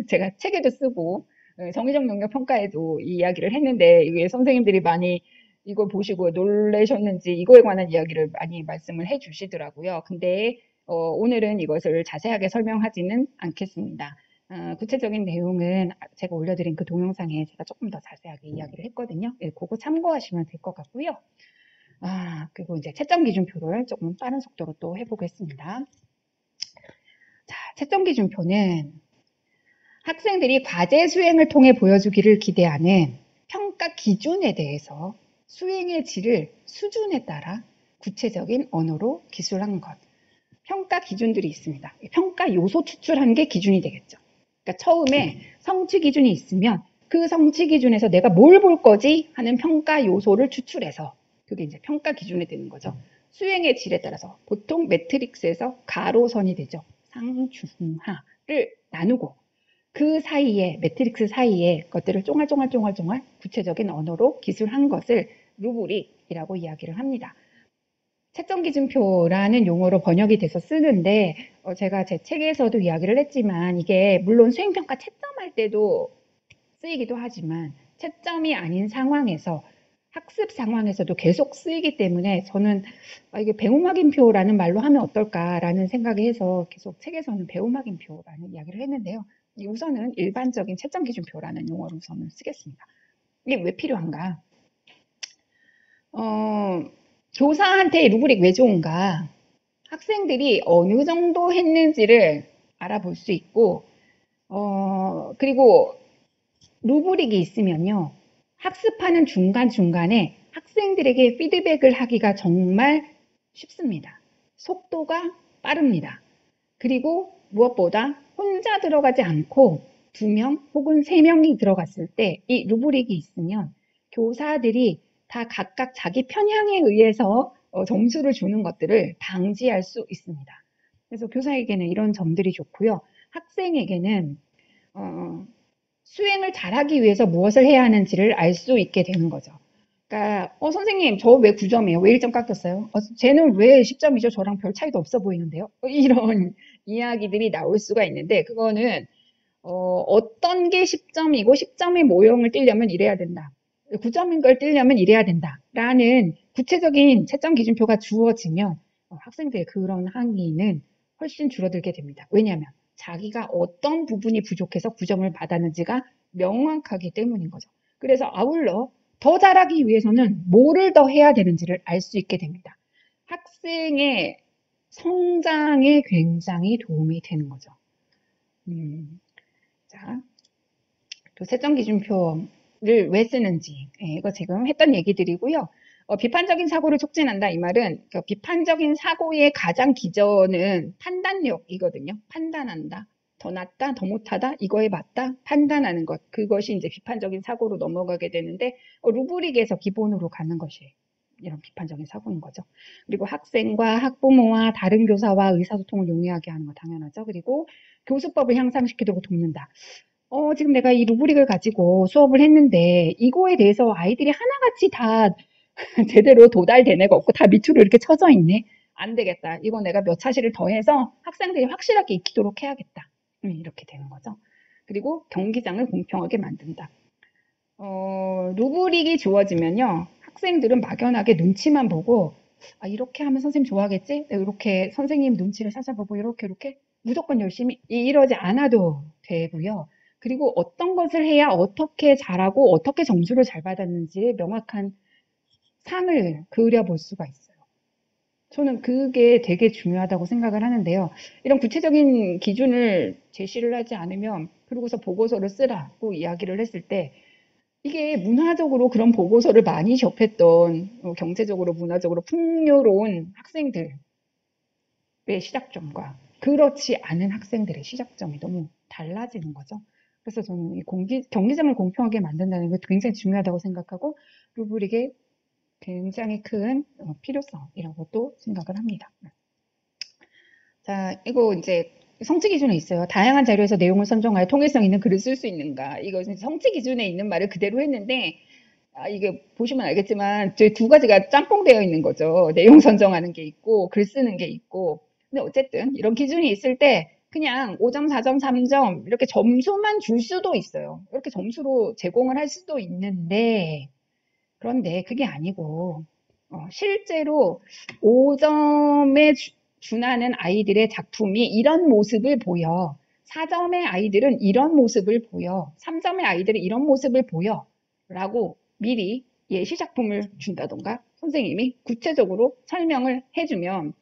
A: 제가 책에도 쓰고 정의적 능력 평가에도 이 이야기를 했는데 이게 선생님들이 많이 이걸 보시고 놀라셨는지 이거에 관한 이야기를 많이 말씀을 해 주시더라고요. 근데 오늘은 이것을 자세하게 설명하지는 않겠습니다. 구체적인 내용은 제가 올려드린 그 동영상에 제가 조금 더 자세하게 이야기를 했거든요. 그거 참고하시면 될 것 같고요. 그리고 이제 채점 기준표를 조금 빠른 속도로 또 해보겠습니다. 자, 채점 기준표는 학생들이 과제 수행을 통해 보여주기를 기대하는 평가 기준에 대해서 수행의 질을 수준에 따라 구체적인 언어로 기술한 것. 평가 기준들이 있습니다. 평가 요소 추출한 게 기준이 되겠죠. 그러니까 처음에 성취 기준이 있으면 그 성취 기준에서 내가 뭘 볼 거지 하는 평가 요소를 추출해서 그게 이제 평가 기준이 되는 거죠. 수행의 질에 따라서 보통 매트릭스에서 가로선이 되죠. 상중하를 나누고 그 사이에 매트릭스 사이에 것들을 쫑알쫑알 구체적인 언어로 기술한 것을 루브릭이라고 이야기를 합니다. 채점 기준표라는 용어로 번역이 돼서 쓰는데 제가 제 책에서도 이야기를 했지만 이게 물론 수행평가 채점할 때도 쓰이기도 하지만 채점이 아닌 상황에서 학습 상황에서도 계속 쓰이기 때문에 저는 이게 배움확인표라는 말로 하면 어떨까라는 생각을 해서 계속 책에서는 배움확인표라는 이야기를 했는데요. 우선은 일반적인 채점기준표라는 용어를 우선은 쓰겠습니다. 이게 왜 필요한가? 교사한테 루브릭 왜 좋은가? 학생들이 어느 정도 했는지를 알아볼 수 있고, 그리고 루브릭이 있으면요. 학습하는 중간중간에 학생들에게 피드백을 하기가 정말 쉽습니다. 속도가 빠릅니다. 그리고 무엇보다 혼자 들어가지 않고 2명 혹은 3명이 들어갔을 때 이 루브릭이 있으면 교사들이 다 각각 자기 편향에 의해서 점수를 주는 것들을 방지할 수 있습니다. 그래서 교사에게는 이런 점들이 좋고요. 학생에게는 수행을 잘하기 위해서 무엇을 해야 하는지를 알 수 있게 되는 거죠. 그러니까 선생님 저 왜 9점이에요? 왜 1점 깎였어요? 쟤는 왜 10점이죠? 저랑 별 차이도 없어 보이는데요? 이런 이야기들이 나올 수가 있는데 그거는 어떤 게 10점이고 10점의 모형을 띄려면 이래야 된다. 9점인 걸 띄려면 이래야 된다. 라는 구체적인 채점 기준표가 주어지면 학생들의 그런 항의는 훨씬 줄어들게 됩니다. 왜냐하면 자기가 어떤 부분이 부족해서 9점을 받았는지가 명확하기 때문인 거죠. 그래서 아울러 더 잘하기 위해서는 뭐를 더 해야 되는지를 알 수 있게 됩니다. 학생의 성장에 굉장히 도움이 되는 거죠. 자, 또 채점기준표를 왜 쓰는지 이거 지금 했던 얘기들이고요. 비판적인 사고를 촉진한다 이 말은 비판적인 사고의 가장 기전은 판단력이거든요. 판단한다. 더 낫다, 더 못하다, 이거에 맞다, 판단하는 것. 그것이 이제 비판적인 사고로 넘어가게 되는데 루브릭에서 기본으로 가는 것이 이런 비판적인 사고인 거죠. 그리고 학생과 학부모와 다른 교사와 의사소통을 용이하게 하는 거 당연하죠. 그리고 교수법을 향상시키도록 돕는다. 지금 내가 이 루브릭을 가지고 수업을 했는데 이거에 대해서 아이들이 하나같이 다 제대로 도달된 애가 없고 다 밑으로 이렇게 쳐져 있네. 안 되겠다. 이거 내가 몇 차시를 더해서 학생들이 확실하게 익히도록 해야겠다. 이렇게 되는 거죠. 그리고 경기장을 공평하게 만든다. 루브릭이 주어지면요. 학생들은 막연하게 눈치만 보고 이렇게 하면 선생님 좋아하겠지? 이렇게 선생님 눈치를 살펴보고 이렇게 무조건 열심히 이러지 않아도 되고요. 그리고 어떤 것을 해야 어떻게 잘하고 어떻게 점수를 잘 받았는지의 명확한 상을 그려볼 수가 있어요. 저는 그게 되게 중요하다고 생각을 하는데요. 이런 구체적인 기준을 제시를 하지 않으면 그러고서 보고서를 쓰라고 이야기를 했을 때 이게 문화적으로 그런 보고서를 많이 접했던 경제적으로 문화적으로 풍요로운 학생들의 시작점과 그렇지 않은 학생들의 시작점이 너무 달라지는 거죠. 그래서 저는 이 경기장을 공평하게 만든다는 게 굉장히 중요하다고 생각하고 루브릭의 굉장히 큰 필요성이라고 또 생각을 합니다. 자, 이거 이제 성취 기준에 있어요. 다양한 자료에서 내용을 선정하여 통일성 있는 글을 쓸 수 있는가. 이거 성취 기준에 있는 말을 그대로 했는데 이게 보시면 알겠지만 저희 두 가지가 짬뽕되어 있는 거죠. 내용 선정하는 게 있고 글 쓰는 게 있고. 근데 어쨌든 이런 기준이 있을 때 그냥 5점, 4점, 3점 이렇게 점수만 줄 수도 있어요. 이렇게 점수로 제공을 할 수도 있는데 그런데 그게 아니고 실제로 5점에 준하는 아이들의 작품이 이런 모습을 보여. 4점의 아이들은 이런 모습을 보여. 3점의 아이들은 이런 모습을 보여. 라고 미리 예시 작품을 준다던가 선생님이 구체적으로 설명을 해주면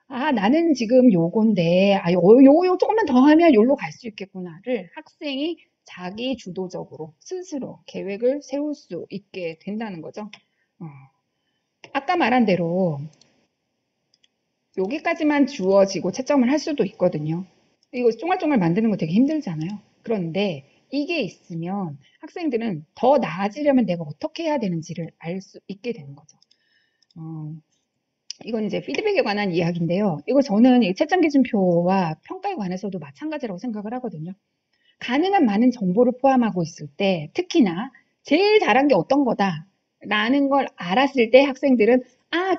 A: 나는 지금 요건데 요 조금만 더 하면 요로 갈 수 있겠구나를 학생이 자기 주도적으로 스스로 계획을 세울 수 있게 된다는 거죠. 아까 말한 대로 여기까지만 주어지고 채점을 할 수도 있거든요. 이거 쫑알쫑알 만드는 거 되게 힘들잖아요. 그런데 이게 있으면 학생들은 더 나아지려면 내가 어떻게 해야 되는지를 알 수 있게 되는 거죠. 이건 이제 피드백에 관한 이야기인데요. 이거 저는 채점 기준표와 평가에 관해서도 마찬가지라고 생각을 하거든요. 가능한 많은 정보를 포함하고 있을 때 특히나 제일 잘한 게 어떤 거다 라는 걸 알았을 때 학생들은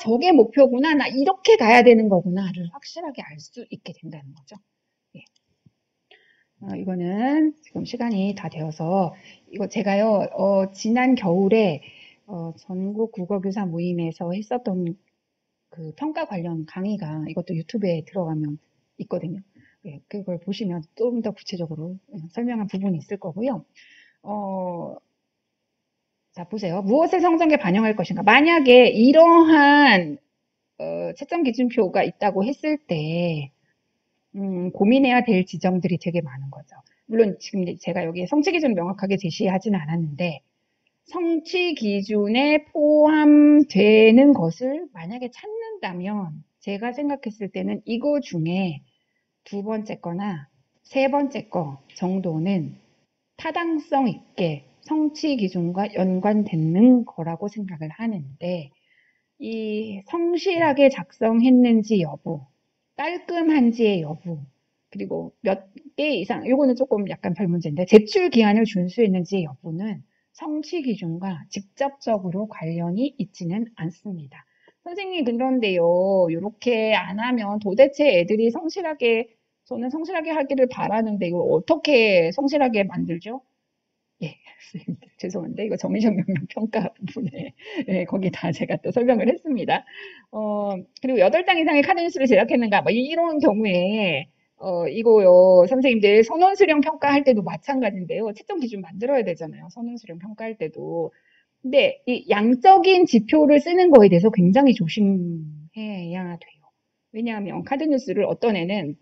A: 저게 목표구나 나 이렇게 가야 되는 거구나를 확실하게 알 수 있게 된다는 거죠. 예. 이거는 지금 시간이 다 되어서, 이거 제가요, 지난 겨울에, 전국 국어교사 모임에서 했었던 그 평가 관련 강의가 이것도 유튜브에 들어가면 있거든요. 예, 그걸 보시면 좀 더 구체적으로 설명한 부분이 있을 거고요. 어, 자, 보세요. 무엇을 성적에 반영할 것인가? 만약에 이러한 채점 기준표가 있다고 했을 때 고민해야 될 지점들이 되게 많은 거죠. 물론 지금 제가 여기 성취 기준 명확하게 제시하지는 않았는데 성취 기준에 포함되는 것을 만약에 찾는다면 제가 생각했을 때는 이거 중에 두 번째 거나 세 번째 거 정도는 타당성 있게 성취 기준과 연관되는 거라고 생각을 하는데 이 성실하게 작성했는지 여부, 깔끔한지의 여부, 그리고 몇 개 이상, 요거는 조금 약간 별 문제인데 제출 기한을 준수했는지 여부는 성취 기준과 직접적으로 관련이 있지는 않습니다. 선생님, 그런데요, 이렇게 안 하면 도대체 애들이 성실하게, 저는 성실하게 하기를 바라는데 이걸 어떻게 성실하게 만들죠? 예, 죄송한데 이거 정의적 영역 평가 부분에 예, 거기 다 제가 또 설명을 했습니다. 그리고 8장 이상의 카드 뉴스를 제작했는가 뭐 이런 경우에 이거요 선생님들 선원 수령 평가할 때도 마찬가지인데요. 채점 기준 만들어야 되잖아요. 선원 수령 평가할 때도. 근데 이 양적인 지표를 쓰는 거에 대해서 굉장히 조심해야 돼요. 왜냐하면 카드 뉴스를 어떤 애는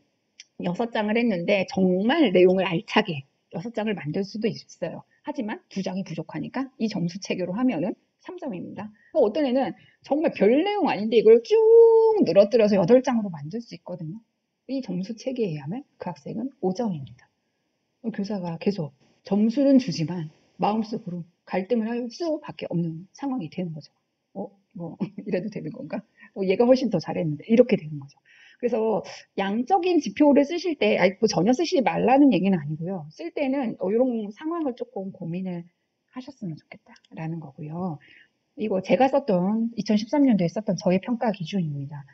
A: 6장을 했는데 정말 내용을 알차게 6장을 만들 수도 있어요. 하지만 2장이 부족하니까 이 점수 체계로 하면은 3점입니다. 어떤 애는 정말 별 내용 아닌데 이걸 쭉 늘어뜨려서 8장으로 만들 수 있거든요. 이 점수 체계에 의하면 그 학생은 5점입니다. 교사가 계속 점수는 주지만 마음속으로 갈등을 할 수밖에 없는 상황이 되는 거죠. 뭐 이래도 되는 건가? 얘가 훨씬 더 잘했는데 이렇게 되는 거죠. 그래서 양적인 지표를 쓰실 때 뭐 전혀 쓰시지 말라는 얘기는 아니고요. 쓸 때는 이런 상황을 조금 고민을 하셨으면 좋겠다라는 거고요. 이거 제가 썼던 2013년도에 썼던 저의 평가 기준입니다.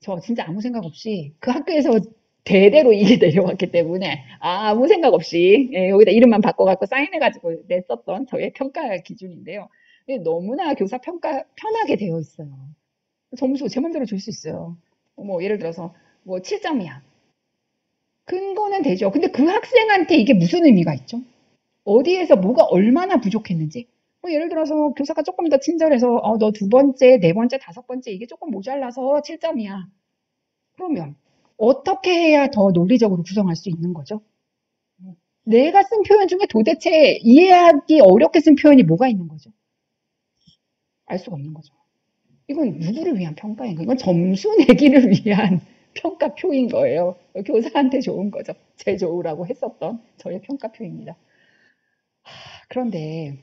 A: 저 진짜 아무 생각 없이 그 학교에서 대대로 이게 내려왔기 때문에 아무 생각 없이 예, 여기다 이름만 바꿔갖고 사인해가지고 냈었던 저의 평가 기준인데요. 너무나 교사 평가 편하게 되어 있어요. 점수 제 맘대로 줄 수 있어요. 뭐 예를 들어서 뭐 7점이야. 근거는 되죠. 근데 그 학생한테 이게 무슨 의미가 있죠? 어디에서 뭐가 얼마나 부족했는지. 뭐 예를 들어서 교사가 조금 더 친절해서 너 두 번째, 네 번째, 다섯 번째 이게 조금 모자라서 7점이야. 그러면 어떻게 해야 더 논리적으로 구성할 수 있는 거죠? 내가 쓴 표현 중에 도대체 이해하기 어렵게 쓴 표현이 뭐가 있는 거죠? 알 수가 없는 거죠. 이건 누구를 위한 평가인가? 이건 점수 내기를 위한 평가표인 거예요. 교사한테 좋은 거죠. 제 좋으라고 했었던 저의 평가표입니다. 그런데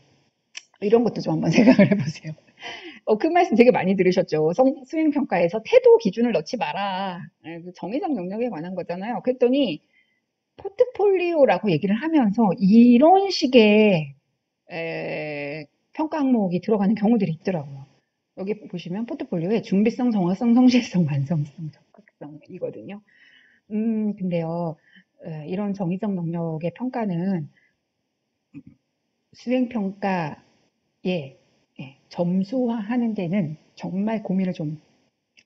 A: 이런 것도 좀 한번 생각을 해보세요. 그 말씀 되게 많이 들으셨죠. 수행평가에서 태도 기준을 넣지 마라. 그 정의적 영역에 관한 거잖아요. 그랬더니 포트폴리오라고 얘기를 하면서 이런 식의 평가 항목이 들어가는 경우들이 있더라고요. 여기 보시면 포트폴리오에 준비성, 정확성, 성실성, 완성성, 적극성이거든요. 근데요, 이런 정의적 영역의 평가는 수행평가에 점수화하는 데는 정말 고민을 좀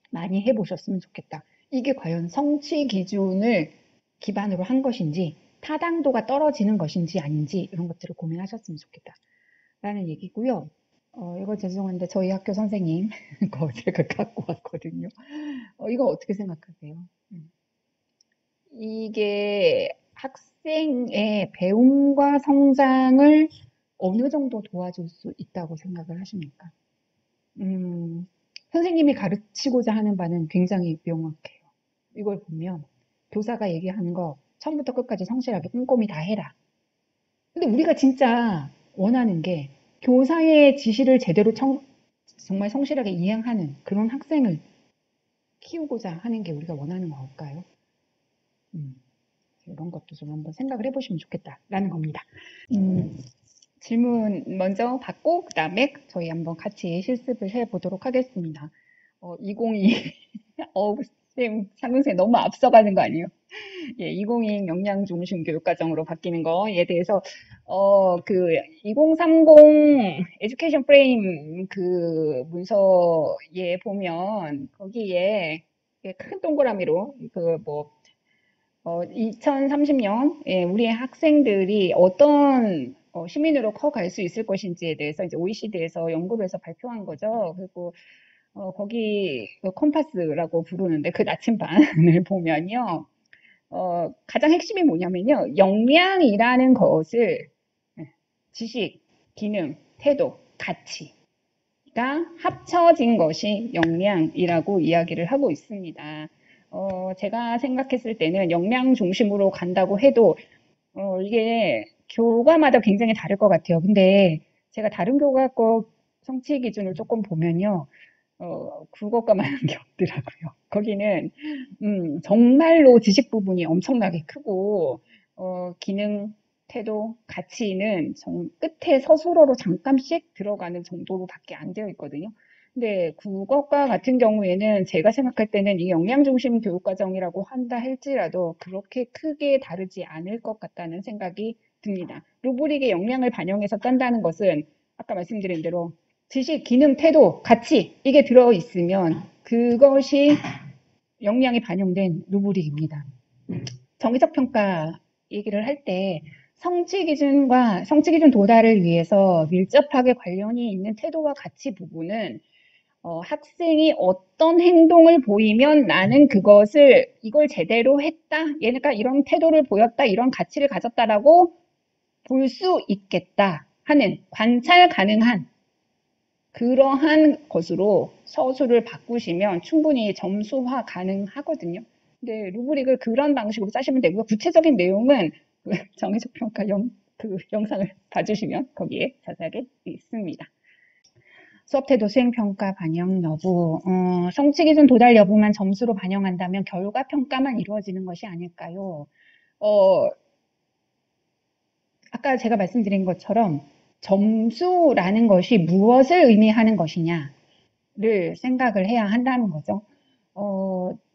A: 많이 해보셨으면 좋겠다. 이게 과연 성취 기준을 기반으로 한 것인지 타당도가 떨어지는 것인지 아닌지 이런 것들을 고민하셨으면 좋겠다. 라는 얘기고요. 이거 죄송한데 저희 학교 선생님 거 제가 갖고 왔거든요. 이거 어떻게 생각하세요? 이게 학생의 배움과 성장을 어느 정도 도와줄 수 있다고 생각을 하십니까? 선생님이 가르치고자 하는 바는 굉장히 명확해요. 이걸 보면 교사가 얘기하는 거 처음부터 끝까지 성실하게 꼼꼼히 다 해라. 근데 우리가 진짜 원하는 게 교사의 지시를 제대로 정말 성실하게 이행하는 그런 학생을 키우고자 하는 게 우리가 원하는 걸까요? 이런 것도 좀 한번 생각을 해보시면 좋겠다라는 겁니다. 질문 먼저 받고 그 다음에 저희 한번 같이 실습을 해보도록 하겠습니다. 202 쌤, 상근쌤 너무 앞서가는 거 아니에요? 예, 2020 역량 중심 교육과정으로 바뀌는 거에 대해서 그 2030 에듀케이션 프레임 그 문서에 보면 거기에 큰 동그라미로 그 뭐 2030년 예, 우리의 학생들이 어떤 시민으로 커갈 수 있을 것인지에 대해서 이제 OECD에서 연구를 해서 발표한 거죠. 그리고 거기 그 컴파스라고 부르는데 그 나침반을 보면요. 가장 핵심이 뭐냐면요. 역량이라는 것을 지식, 기능, 태도, 가치가 합쳐진 것이 역량이라고 이야기를 하고 있습니다. 제가 생각했을 때는 역량 중심으로 간다고 해도 이게 교과마다 굉장히 다를 것 같아요. 근데 제가 다른 교과 거 성취 기준을 조금 보면요. 그것과 많은 게 없더라고요. 거기는 정말로 지식 부분이 엄청나게 크고 기능, 태도, 가치는 끝에 서술어로 잠깐씩 들어가는 정도로밖에 안 되어 있거든요. 근데 국어과 같은 경우에는 제가 생각할 때는 이 역량 중심 교육과정이라고 한다 할지라도 그렇게 크게 다르지 않을 것 같다는 생각이 듭니다. 루브릭의 역량을 반영해서 짠다는 것은 아까 말씀드린 대로 지식, 기능, 태도, 가치 이게 들어있으면 그것이 역량이 반영된 루브릭입니다. 정기적 평가 얘기를 할 때 성취 기준 도달을 위해서 밀접하게 관련이 있는 태도와 가치 부분은 학생이 어떤 행동을 보이면 나는 이걸 제대로 했다, 얘네가 이런 태도를 보였다, 이런 가치를 가졌다라고 볼 수 있겠다 하는 관찰 가능한 그러한 것으로 서술을 바꾸시면 충분히 점수화 가능하거든요. 근데 루브릭을 그런 방식으로 짜시면 되고요. 구체적인 내용은 정의적 평가 그 영상을 봐주시면 거기에 자세하게 있습니다. 수업 태도 수행 평가 반영 여부, 성취 기준 도달 여부만 점수로 반영한다면 결과 평가만 이루어지는 것이 아닐까요? 아까 제가 말씀드린 것처럼 점수라는 것이 무엇을 의미하는 것이냐를 생각을 해야 한다는 거죠.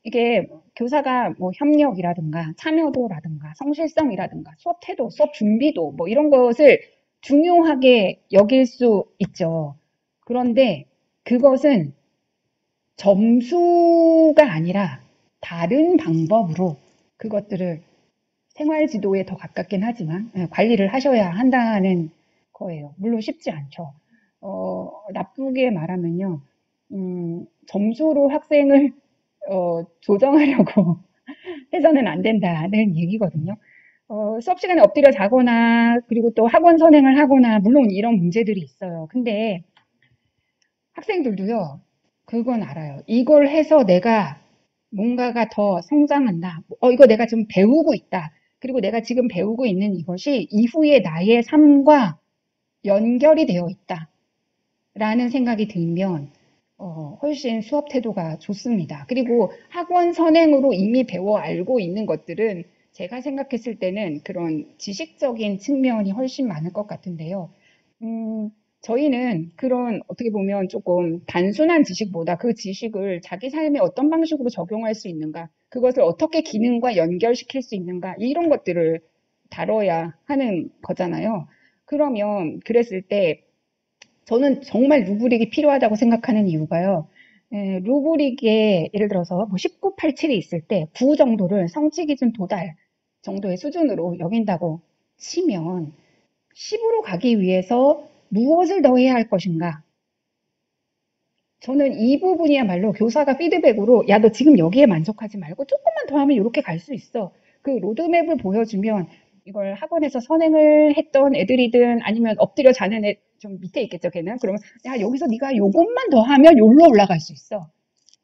A: 이게 교사가 뭐 협력이라든가 참여도라든가 성실성이라든가 수업 태도, 수업 준비도 뭐 이런 것을 중요하게 여길 수 있죠. 그런데 그것은 점수가 아니라 다른 방법으로 그것들을 생활 지도에 더 가깝긴 하지만 관리를 하셔야 한다는 거예요. 물론 쉽지 않죠. 나쁘게 말하면요. 점수로 학생을 조정하려고 해서는 안 된다는 얘기거든요. 수업 시간에 엎드려 자거나 그리고 또 학원 선행을 하거나 물론 이런 문제들이 있어요. 근데 학생들도요. 그건 알아요. 이걸 해서 내가 뭔가가 더 성장한다. 이거 내가 좀 배우고 있다. 그리고 내가 지금 배우고 있는 이것이 이후의 나의 삶과 연결이 되어 있다. 라는 생각이 들면 훨씬 수업 태도가 좋습니다. 그리고 학원 선행으로 이미 배워 알고 있는 것들은 제가 생각했을 때는 그런 지식적인 측면이 훨씬 많을 것 같은데요. 저희는 그런 어떻게 보면 조금 단순한 지식보다 그 지식을 자기 삶에 어떤 방식으로 적용할 수 있는가, 그것을 어떻게 기능과 연결시킬 수 있는가, 이런 것들을 다뤄야 하는 거잖아요. 그러면 그랬을 때 저는 정말 루브릭이 필요하다고 생각하는 이유가요. 루브릭에 예를 들어서 뭐 19, 87이 있을 때 9 정도를 성취 기준 도달 정도의 수준으로 여긴다고 치면 10으로 가기 위해서 무엇을 더 해야 할 것인가? 저는 이 부분이야말로 교사가 피드백으로 야, 너 지금 여기에 만족하지 말고 조금만 더 하면 이렇게 갈 수 있어. 그 로드맵을 보여주면 이걸 학원에서 선행을 했던 애들이든 아니면 엎드려 자는 애 좀 밑에 있겠죠, 걔는. 그러면 야, 여기서 네가 요것만 더 하면 여기로 올라갈 수 있어.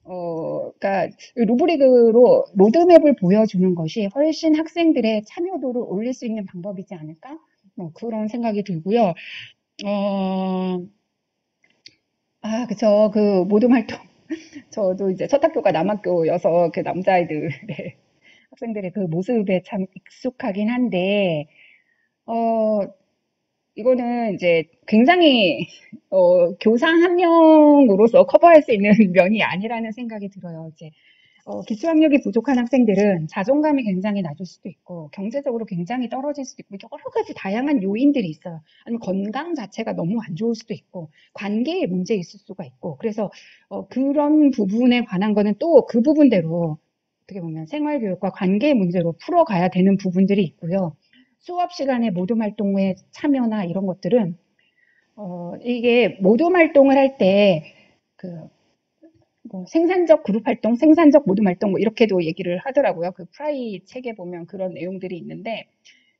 A: 그러니까 루브릭으로 로드맵을 보여주는 것이 훨씬 학생들의 참여도를 올릴 수 있는 방법이지 않을까? 그런 생각이 들고요. 그쵸. 그 모둠 활동. 저도 이제 첫 학교가 남학교여서 그 남자아이들의 학생들의 그 모습에 참 익숙하긴 한데, 이거는 이제 굉장히, 교사 한 명으로서 커버할 수 있는 면이 아니라는 생각이 들어요. 이제, 기초학력이 부족한 학생들은 자존감이 굉장히 낮을 수도 있고 경제적으로 굉장히 떨어질 수도 있고 여러 가지 다양한 요인들이 있어요. 아니면 건강 자체가 너무 안 좋을 수도 있고 관계에 문제 있을 수가 있고 그래서 그런 부분에 관한 거는 또 그 부분대로 어떻게 보면 생활교육과 관계의 문제로 풀어가야 되는 부분들이 있고요. 수업 시간에 모둠 활동에 참여나 이런 것들은 이게 모둠 활동을 할 때 그 뭐 생산적 그룹 활동, 생산적 모둠 활동 뭐 이렇게도 얘기를 하더라고요. 그 프라이 책에 보면 그런 내용들이 있는데,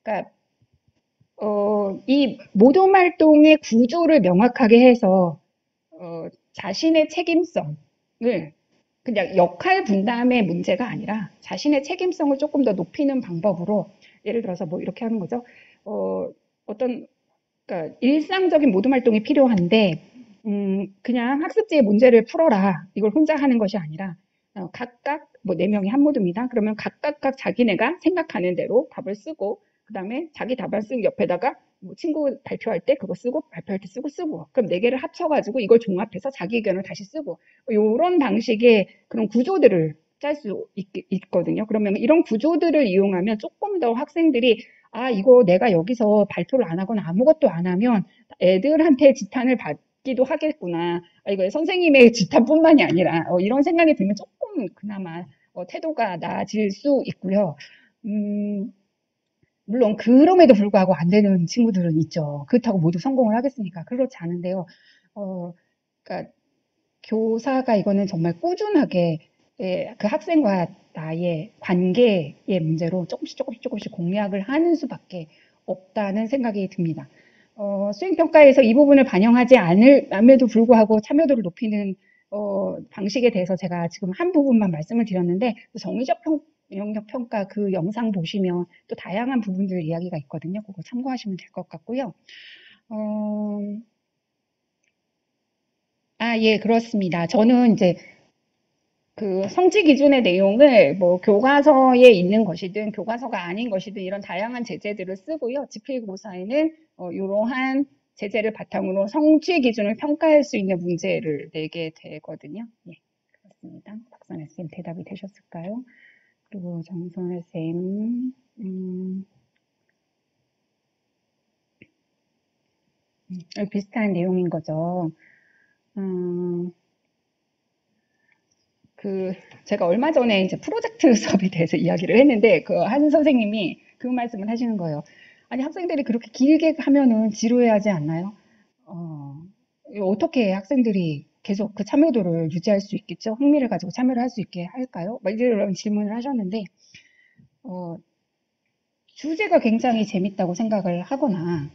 A: 그러니까 이 모둠 활동의 구조를 명확하게 해서 자신의 책임성을 그냥 역할 분담의 문제가 아니라 자신의 책임성을 조금 더 높이는 방법으로 예를 들어서 뭐 이렇게 하는 거죠. 어떤 그러니까 일상적인 모둠 활동이 필요한데 그냥 학습지의 문제를 풀어라. 이걸 혼자 하는 것이 아니라 각각 뭐 4명이 한 모둠이다. 그러면 각각 자기네가 생각하는 대로 답을 쓰고 그다음에 자기 답안 쓴 옆에다가 뭐 친구 발표할 때 그거 쓰고 발표할 때 쓰고 그럼 4개를 합쳐가지고 이걸 종합해서 자기 의견을 다시 쓰고 이런 방식의 그런 구조들을 짤 수 있거든요. 그러면 이런 구조들을 이용하면 조금 더 학생들이 아 이거 내가 여기서 발표를 안 하거나 아무것도 안 하면 애들한테 지탄을 받기도 하겠구나. 아, 이거 선생님의 지탄뿐만이 아니라 이런 생각이 들면 조금 그나마 태도가 나아질 수 있고요. 물론 그럼에도 불구하고 안 되는 친구들은 있죠. 그렇다고 모두 성공을 하겠습니까? 그렇지 않은데요. 그러니까 교사가 이거는 정말 꾸준하게 그 학생과 나의 관계의 문제로 조금씩 공략을 하는 수밖에 없다는 생각이 듭니다. 수행평가에서 이 부분을 반영하지 않음에도 불구하고 참여도를 높이는 방식에 대해서 제가 지금 한 부분만 말씀을 드렸는데 정의적 영역 평가 그 영상 보시면 또 다양한 부분들 이야기가 있거든요. 그거 참고하시면 될 것 같고요. 예, 그렇습니다. 저는 이제 그 성취 기준의 내용을 뭐 교과서에 있는 것이든 교과서가 아닌 것이든 이런 다양한 제재들을 쓰고요. 지필고사에는 이러한 제재를 바탕으로 성취 기준을 평가할 수 있는 문제를 내게 되거든요. 예, 그렇습니다. 박선혜 쌤 대답이 되셨을까요? 그리고 정선혜 쌤, 비슷한 내용인 거죠. 제가 얼마 전에 이제 프로젝트 수업에 대해서 이야기를 했는데, 그 한 선생님이 그 말씀을 하시는 거예요. 아니, 학생들이 그렇게 길게 하면은 지루해하지 않나요? 어떻게 학생들이 계속 그 참여도를 유지할 수 있겠죠? 흥미를 가지고 참여를 할 수 있게 할까요? 막 이런 질문을 하셨는데, 주제가 굉장히 재밌다고 생각을 하거나,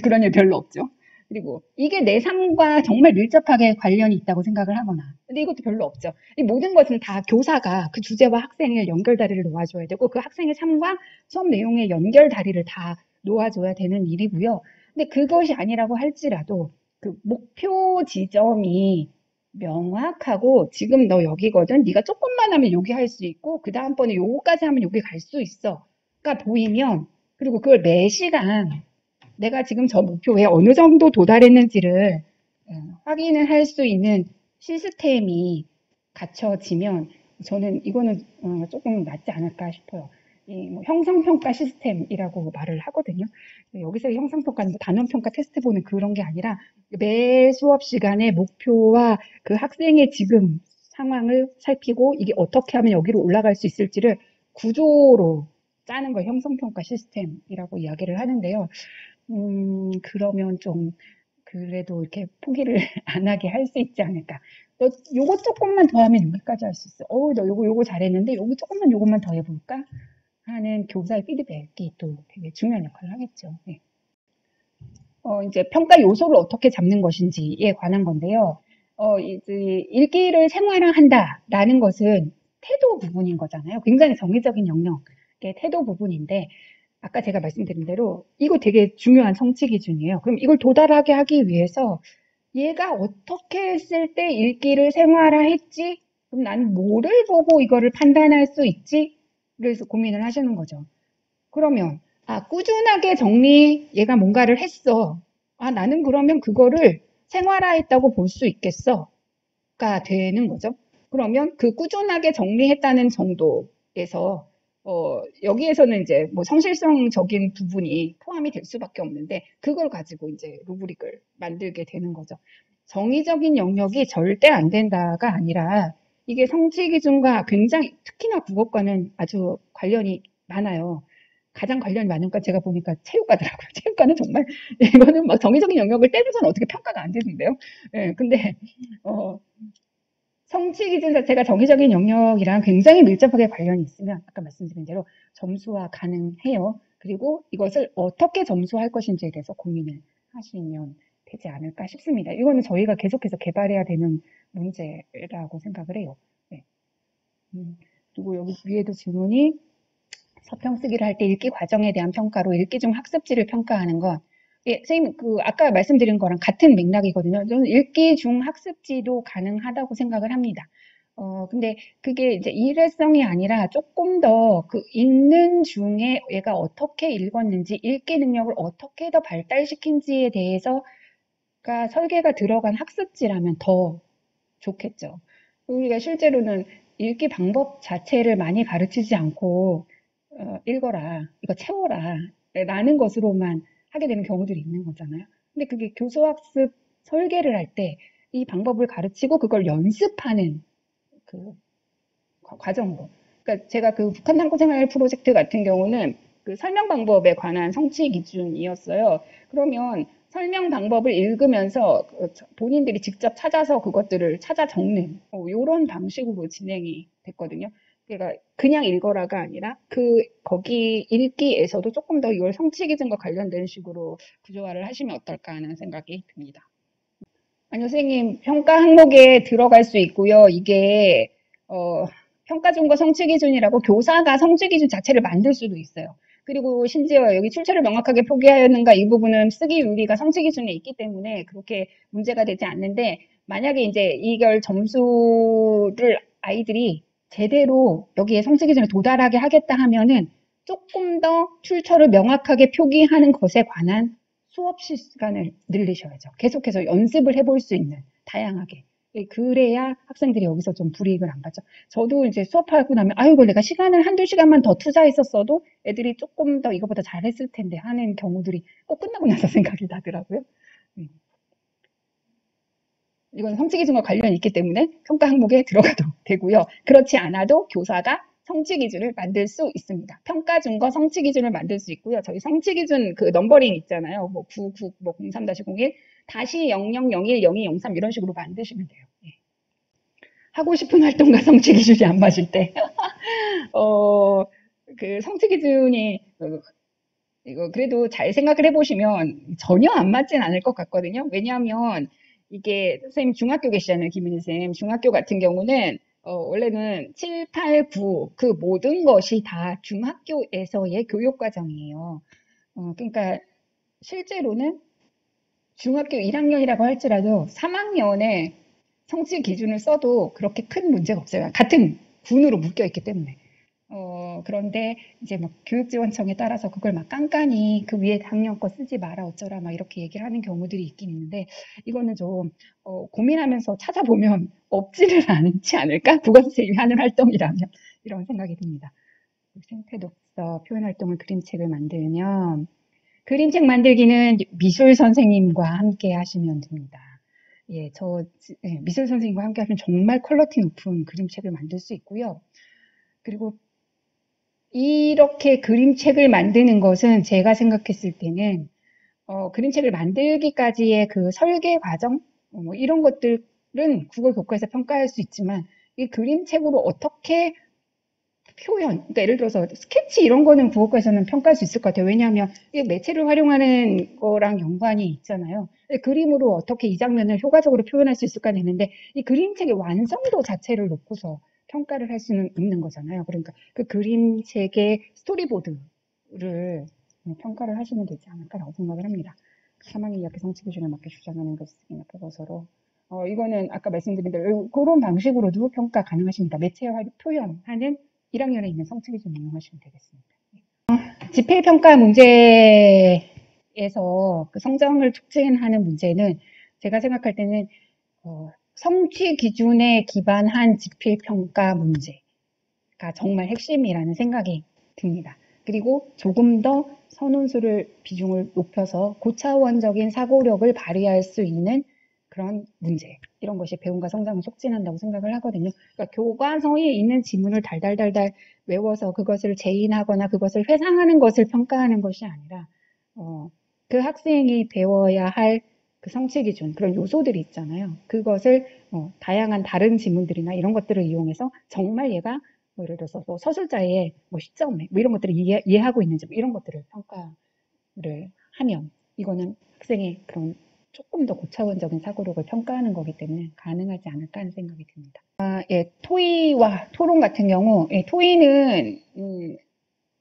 A: 그런 일 별로 없죠. 그리고 이게 내 삶과 정말 밀접하게 관련이 있다고 생각을 하거나, 근데 이것도 별로 없죠. 이 모든 것은 다 교사가 그 주제와 학생의 연결다리를 놓아줘야 되고, 그 학생의 삶과 수업 내용의 연결다리를 다 놓아줘야 되는 일이고요. 근데 그것이 아니라고 할지라도, 그 목표 지점이 명확하고, 지금 너 여기거든. 네가 조금만 하면 여기 할 수 있고, 그 다음번에 요거까지 하면 여기 갈 수 있어. 가 보이면, 그리고 그걸 매 시간 내가 지금 저 목표에 어느 정도 도달했는지를 확인을 할 수 있는 시스템이 갖춰지면 저는 이거는 조금 낫지 않을까 싶어요. 뭐 형성평가 시스템이라고 말을 하거든요. 여기서 형성평가는 뭐 단원평가 테스트 보는 그런 게 아니라 매 수업 시간에 목표와 그 학생의 지금 상황을 살피고 이게 어떻게 하면 여기로 올라갈 수 있을지를 구조로 짜는 걸 형성평가 시스템이라고 이야기를 하는데요. 그러면 좀 그래도 이렇게 포기를 안 하게 할 수 있지 않을까. 너 요거 조금만 더 하면 여기까지 할 수 있어. 너 요거 잘했는데 요것만 더 해볼까? 하는 교사의 피드백이 또 되게 중요한 역할을 하겠죠. 네. 이제 평가 요소를 어떻게 잡는 것인지에 관한 건데요. 이제 읽기를 생활화한다라는 것은 태도 부분인 거잖아요. 굉장히 정의적인 영역의 태도 부분인데 아까 제가 말씀드린 대로 이거 되게 중요한 성취 기준이에요. 그럼 이걸 도달하게 하기 위해서 얘가 어떻게 했을 때 읽기를 생활화했지? 그럼 난 뭐를 보고 이거를 판단할 수 있지? 그래서 고민을 하시는 거죠. 그러면 꾸준하게 얘가 뭔가를 했어. 나는 그러면 그거를 생활화했다고 볼 수 있겠어. 가 되는 거죠. 그러면 그 꾸준하게 정리했다는 정도에서 여기에서는 이제 뭐 성실성적인 부분이 포함이 될 수밖에 없는데 그걸 가지고 이제 루브릭을 만들게 되는 거죠. 정의적인 영역이 절대 안 된다가 아니라 이게 성취 기준과 굉장히 특히나 국어과는 아주 관련이 많아요. 가장 관련이 많은 건 제가 보니까 체육과더라고요. 체육과는 정말 이거는 막 정의적인 영역을 떼고서는 어떻게 평가가 안 되는데요. 예, 근데 어, 성취 기준 자체가 정의적인 영역이랑 굉장히 밀접하게 관련이 있으면 아까 말씀드린 대로 점수화 가능해요. 그리고 이것을 어떻게 점수할 것인지에 대해서 고민을 하시면 되지 않을까 싶습니다. 이거는 저희가 계속해서 개발해야 되는 문제라고 생각을 해요. 네. 그리고 여기 위에도 질문이 서평 쓰기를 할 때 읽기 과정에 대한 평가로 읽기 중 학습지를 평가하는 것. 예, 선생님, 아까 말씀드린 거랑 같은 맥락이거든요. 저는 읽기 중 학습지도 가능하다고 생각을 합니다. 근데 그게 이제 일회성이 아니라 조금 더 그 읽는 중에 얘가 어떻게 읽었는지, 읽기 능력을 어떻게 더 발달시킨지에 대해서가 설계가 들어간 학습지라면 더 좋겠죠. 우리가 실제로는 읽기 방법 자체를 많이 가르치지 않고 읽어라, 이거 채워라 라는 것으로만 하게 되는 경우들이 있는 거잖아요. 근데 그게 교수학습 설계를 할 때 이 방법을 가르치고 그걸 연습하는 그 과정으로. 그러니까 제가 그 북한 탐구생활 프로젝트 같은 경우는 그 설명 방법에 관한 성취 기준이었어요. 그러면 설명 방법을 읽으면서 본인들이 직접 찾아서 그것들을 찾아 적는 이런 방식으로 진행이 됐거든요. 그러니까 그냥 읽어라가 아니라 거기 읽기에서도 조금 더 이걸 성취 기준과 관련된 식으로 구조화를 하시면 어떨까 하는 생각이 듭니다. 아니요, 선생님, 평가 항목에 들어갈 수 있고요. 이게 평가 준거 성취 기준이라고 교사가 성취 기준 자체를 만들 수도 있어요. 그리고 심지어 여기 출처를 명확하게 표기하였는가 이 부분은 쓰기 윤리가 성취 기준에 있기 때문에 그렇게 문제가 되지 않는데 만약에 이제 이걸 점수를 아이들이 제대로 여기에 성취 기준에 도달하게 하겠다 하면은 조금 더 출처를 명확하게 표기하는 것에 관한 수업 시간을 늘리셔야죠. 계속해서 연습을 해볼 수 있는 다양하게. 그래야 학생들이 여기서 좀 불이익을 안 받죠. 저도 이제 수업하고 나면 아이고 내가 시간을 한두 시간만 더 투자했었어도 애들이 조금 더 이거보다 잘했을 텐데 하는 경우들이 꼭 끝나고 나서 생각이 나더라고요. 이건 성취 기준과 관련이 있기 때문에 평가 항목에 들어가도 되고요. 그렇지 않아도 교사가 성취 기준을 만들 수 있습니다. 평가 준거 성취 기준을 만들 수 있고요. 저희 성취 기준 그 넘버링 있잖아요. 뭐 99, 뭐 03-01, 다시 0001, 0203 이런 식으로 만드시면 돼요. 예. 하고 싶은 활동과 성취 기준이 안 맞을 때, 그 성취 기준이 이거 그래도 잘 생각을 해보시면 전혀 안 맞진 않을 것 같거든요. 왜냐하면 이게 선생님 중학교 계시잖아요, 김은희 쌤. 중학교 같은 경우는 원래는 7, 8, 9 그 모든 것이 다 중학교에서의 교육 과정이에요. 그러니까 실제로는 중학교 1학년이라고 할지라도 3학년에 성취 기준을 써도 그렇게 큰 문제가 없어요. 같은 군으로 묶여 있기 때문에. 그런데 이제 막 교육지원청에 따라서 그걸 막 깐깐히 그 위에 학년 거 쓰지 마라 어쩌라 막 이렇게 얘기를 하는 경우들이 있긴 있는데 이거는 좀 고민하면서 찾아보면 없지는 않지 않을까? 국어선생님이 하는 활동이라면 이런 생각이 듭니다. 생태 독서 표현 활동을 그림책을 만들면 그림책 만들기는 미술 선생님과 함께 하시면 됩니다. 예, 미술 선생님과 함께 하면 정말 퀄리티 높은 그림책을 만들 수 있고요. 그리고 이렇게 그림책을 만드는 것은 제가 생각했을 때는 그림책을 만들기까지의 그 설계 과정 뭐 이런 것들은 국어 교과에서 평가할 수 있지만 이 그림책으로 어떻게 표현, 그러니까 예를 들어서 스케치 이런 거는 국어과에서는 평가할 수 있을 것 같아요. 왜냐하면 이 매체를 활용하는 거랑 연관이 있잖아요. 그림으로 어떻게 이 장면을 효과적으로 표현할 수 있을까 했는데 이 그림책의 완성도 자체를 놓고서 평가를 할 수는 있는 거잖아요. 그러니까 그 그림책의 스토리보드를 평가를 하시면 되지 않을까라고 생각을 합니다. 3학년 2학기 성취 기준에 맞게 주장하는 글쓰기나 보고서로 이거는 아까 말씀드린 대로 그런 방식으로도 평가 가능하십니다. 매체 표현하는 1학년에 있는 성취 기준 이용하시면 되겠습니다. 집필평가 문제에서 그 성적을 촉진하는 문제는 제가 생각할 때는 성취 기준에 기반한 지필평가 문제가 정말 핵심이라는 생각이 듭니다. 그리고 조금 더 선원수를 비중을 높여서 고차원적인 사고력을 발휘할 수 있는 그런 문제, 이런 것이 배움과 성장을 촉진한다고 생각을 하거든요. 그러니까 교과서에 있는 지문을 달달달달 외워서 그것을 재인하거나 그것을 회상하는 것을 평가하는 것이 아니라 그 학생이 배워야 할 그 성취 기준, 그런 요소들이 있잖아요. 그것을 다양한 다른 지문들이나 이런 것들을 이용해서 정말 얘가 뭐 예를 들어서 뭐 서술자의 뭐 시점에 뭐 이런 것들을 이해하고 있는지 뭐 이런 것들을 평가를 하면 이거는 학생의 그런 조금 더 고차원적인 사고력을 평가하는 거기 때문에 가능하지 않을까 하는 생각이 듭니다. 예, 토의와 토론 같은 경우, 예,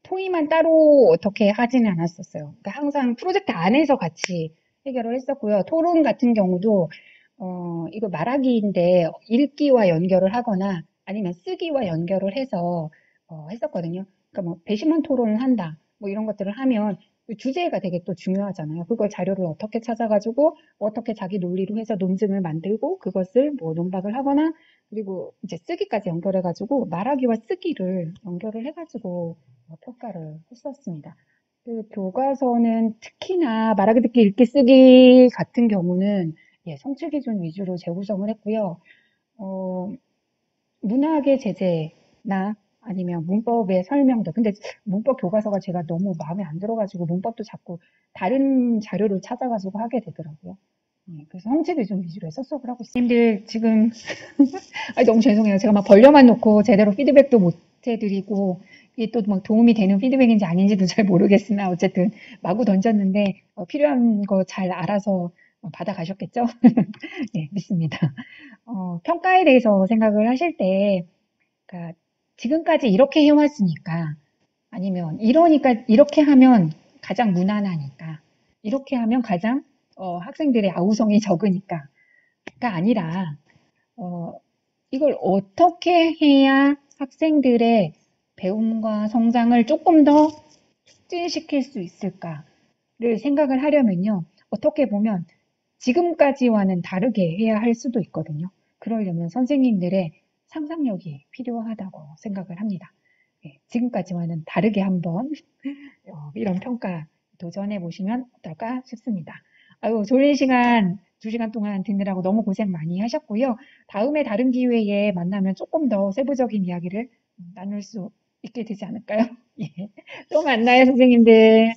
A: 토의만 따로 어떻게 하지는 않았었어요. 그러니까 항상 프로젝트 안에서 같이 해결을 했었고요. 토론 같은 경우도 이거 말하기인데 읽기와 연결을 하거나 아니면 쓰기와 연결을 해서 했었거든요. 그러니까 뭐 배심원 토론을 한다, 뭐 이런 것들을 하면 주제가 되게 또 중요하잖아요. 그걸 자료를 어떻게 찾아가지고 어떻게 자기 논리로 해서 논증을 만들고 그것을 뭐 논박을 하거나 그리고 이제 쓰기까지 연결해가지고 말하기와 쓰기를 연결을 해가지고 평가를 했었습니다. 그 교과서는 특히나 말하기, 듣기, 읽기, 쓰기 같은 경우는 예, 성취 기준 위주로 재구성을 했고요. 문학의 제재나 아니면 문법의 설명도. 근데 문법 교과서가 제가 너무 마음에 안 들어가지고 문법도 자꾸 다른 자료를 찾아가지고 하게 되더라고요. 그래서 성취 기준 위주로 해서 수업을 하고 있어요. 님들 지금 너무 죄송해요. 제가 막 벌려만 놓고 제대로 피드백도 못 해드리고 이게 또 막 도움이 되는 피드백인지 아닌지도 잘 모르겠으나 어쨌든 마구 던졌는데 필요한 거 잘 알아서 받아가셨겠죠? 네, 믿습니다. 평가에 대해서 생각을 하실 때, 그러니까 지금까지 이렇게 해왔으니까, 아니면 이러니까 이렇게 하면 가장 무난하니까, 이렇게 하면 가장 학생들의 아우성이 적으니까가 아니라 이걸 어떻게 해야 학생들의 배움과 성장을 조금 더 촉진시킬 수 있을까를 생각을 하려면요. 어떻게 보면 지금까지와는 다르게 해야 할 수도 있거든요. 그러려면 선생님들의 상상력이 필요하다고 생각을 합니다. 네, 지금까지와는 다르게 한번 이런 평가 도전해 보시면 어떨까 싶습니다. 아유, 졸린 시간 2시간 동안 듣느라고 너무 고생 많이 하셨고요. 다음에 다른 기회에 만나면 조금 더 세부적인 이야기를 나눌 수 있게 되지 않을까요? 예. 또 만나요, 선생님들.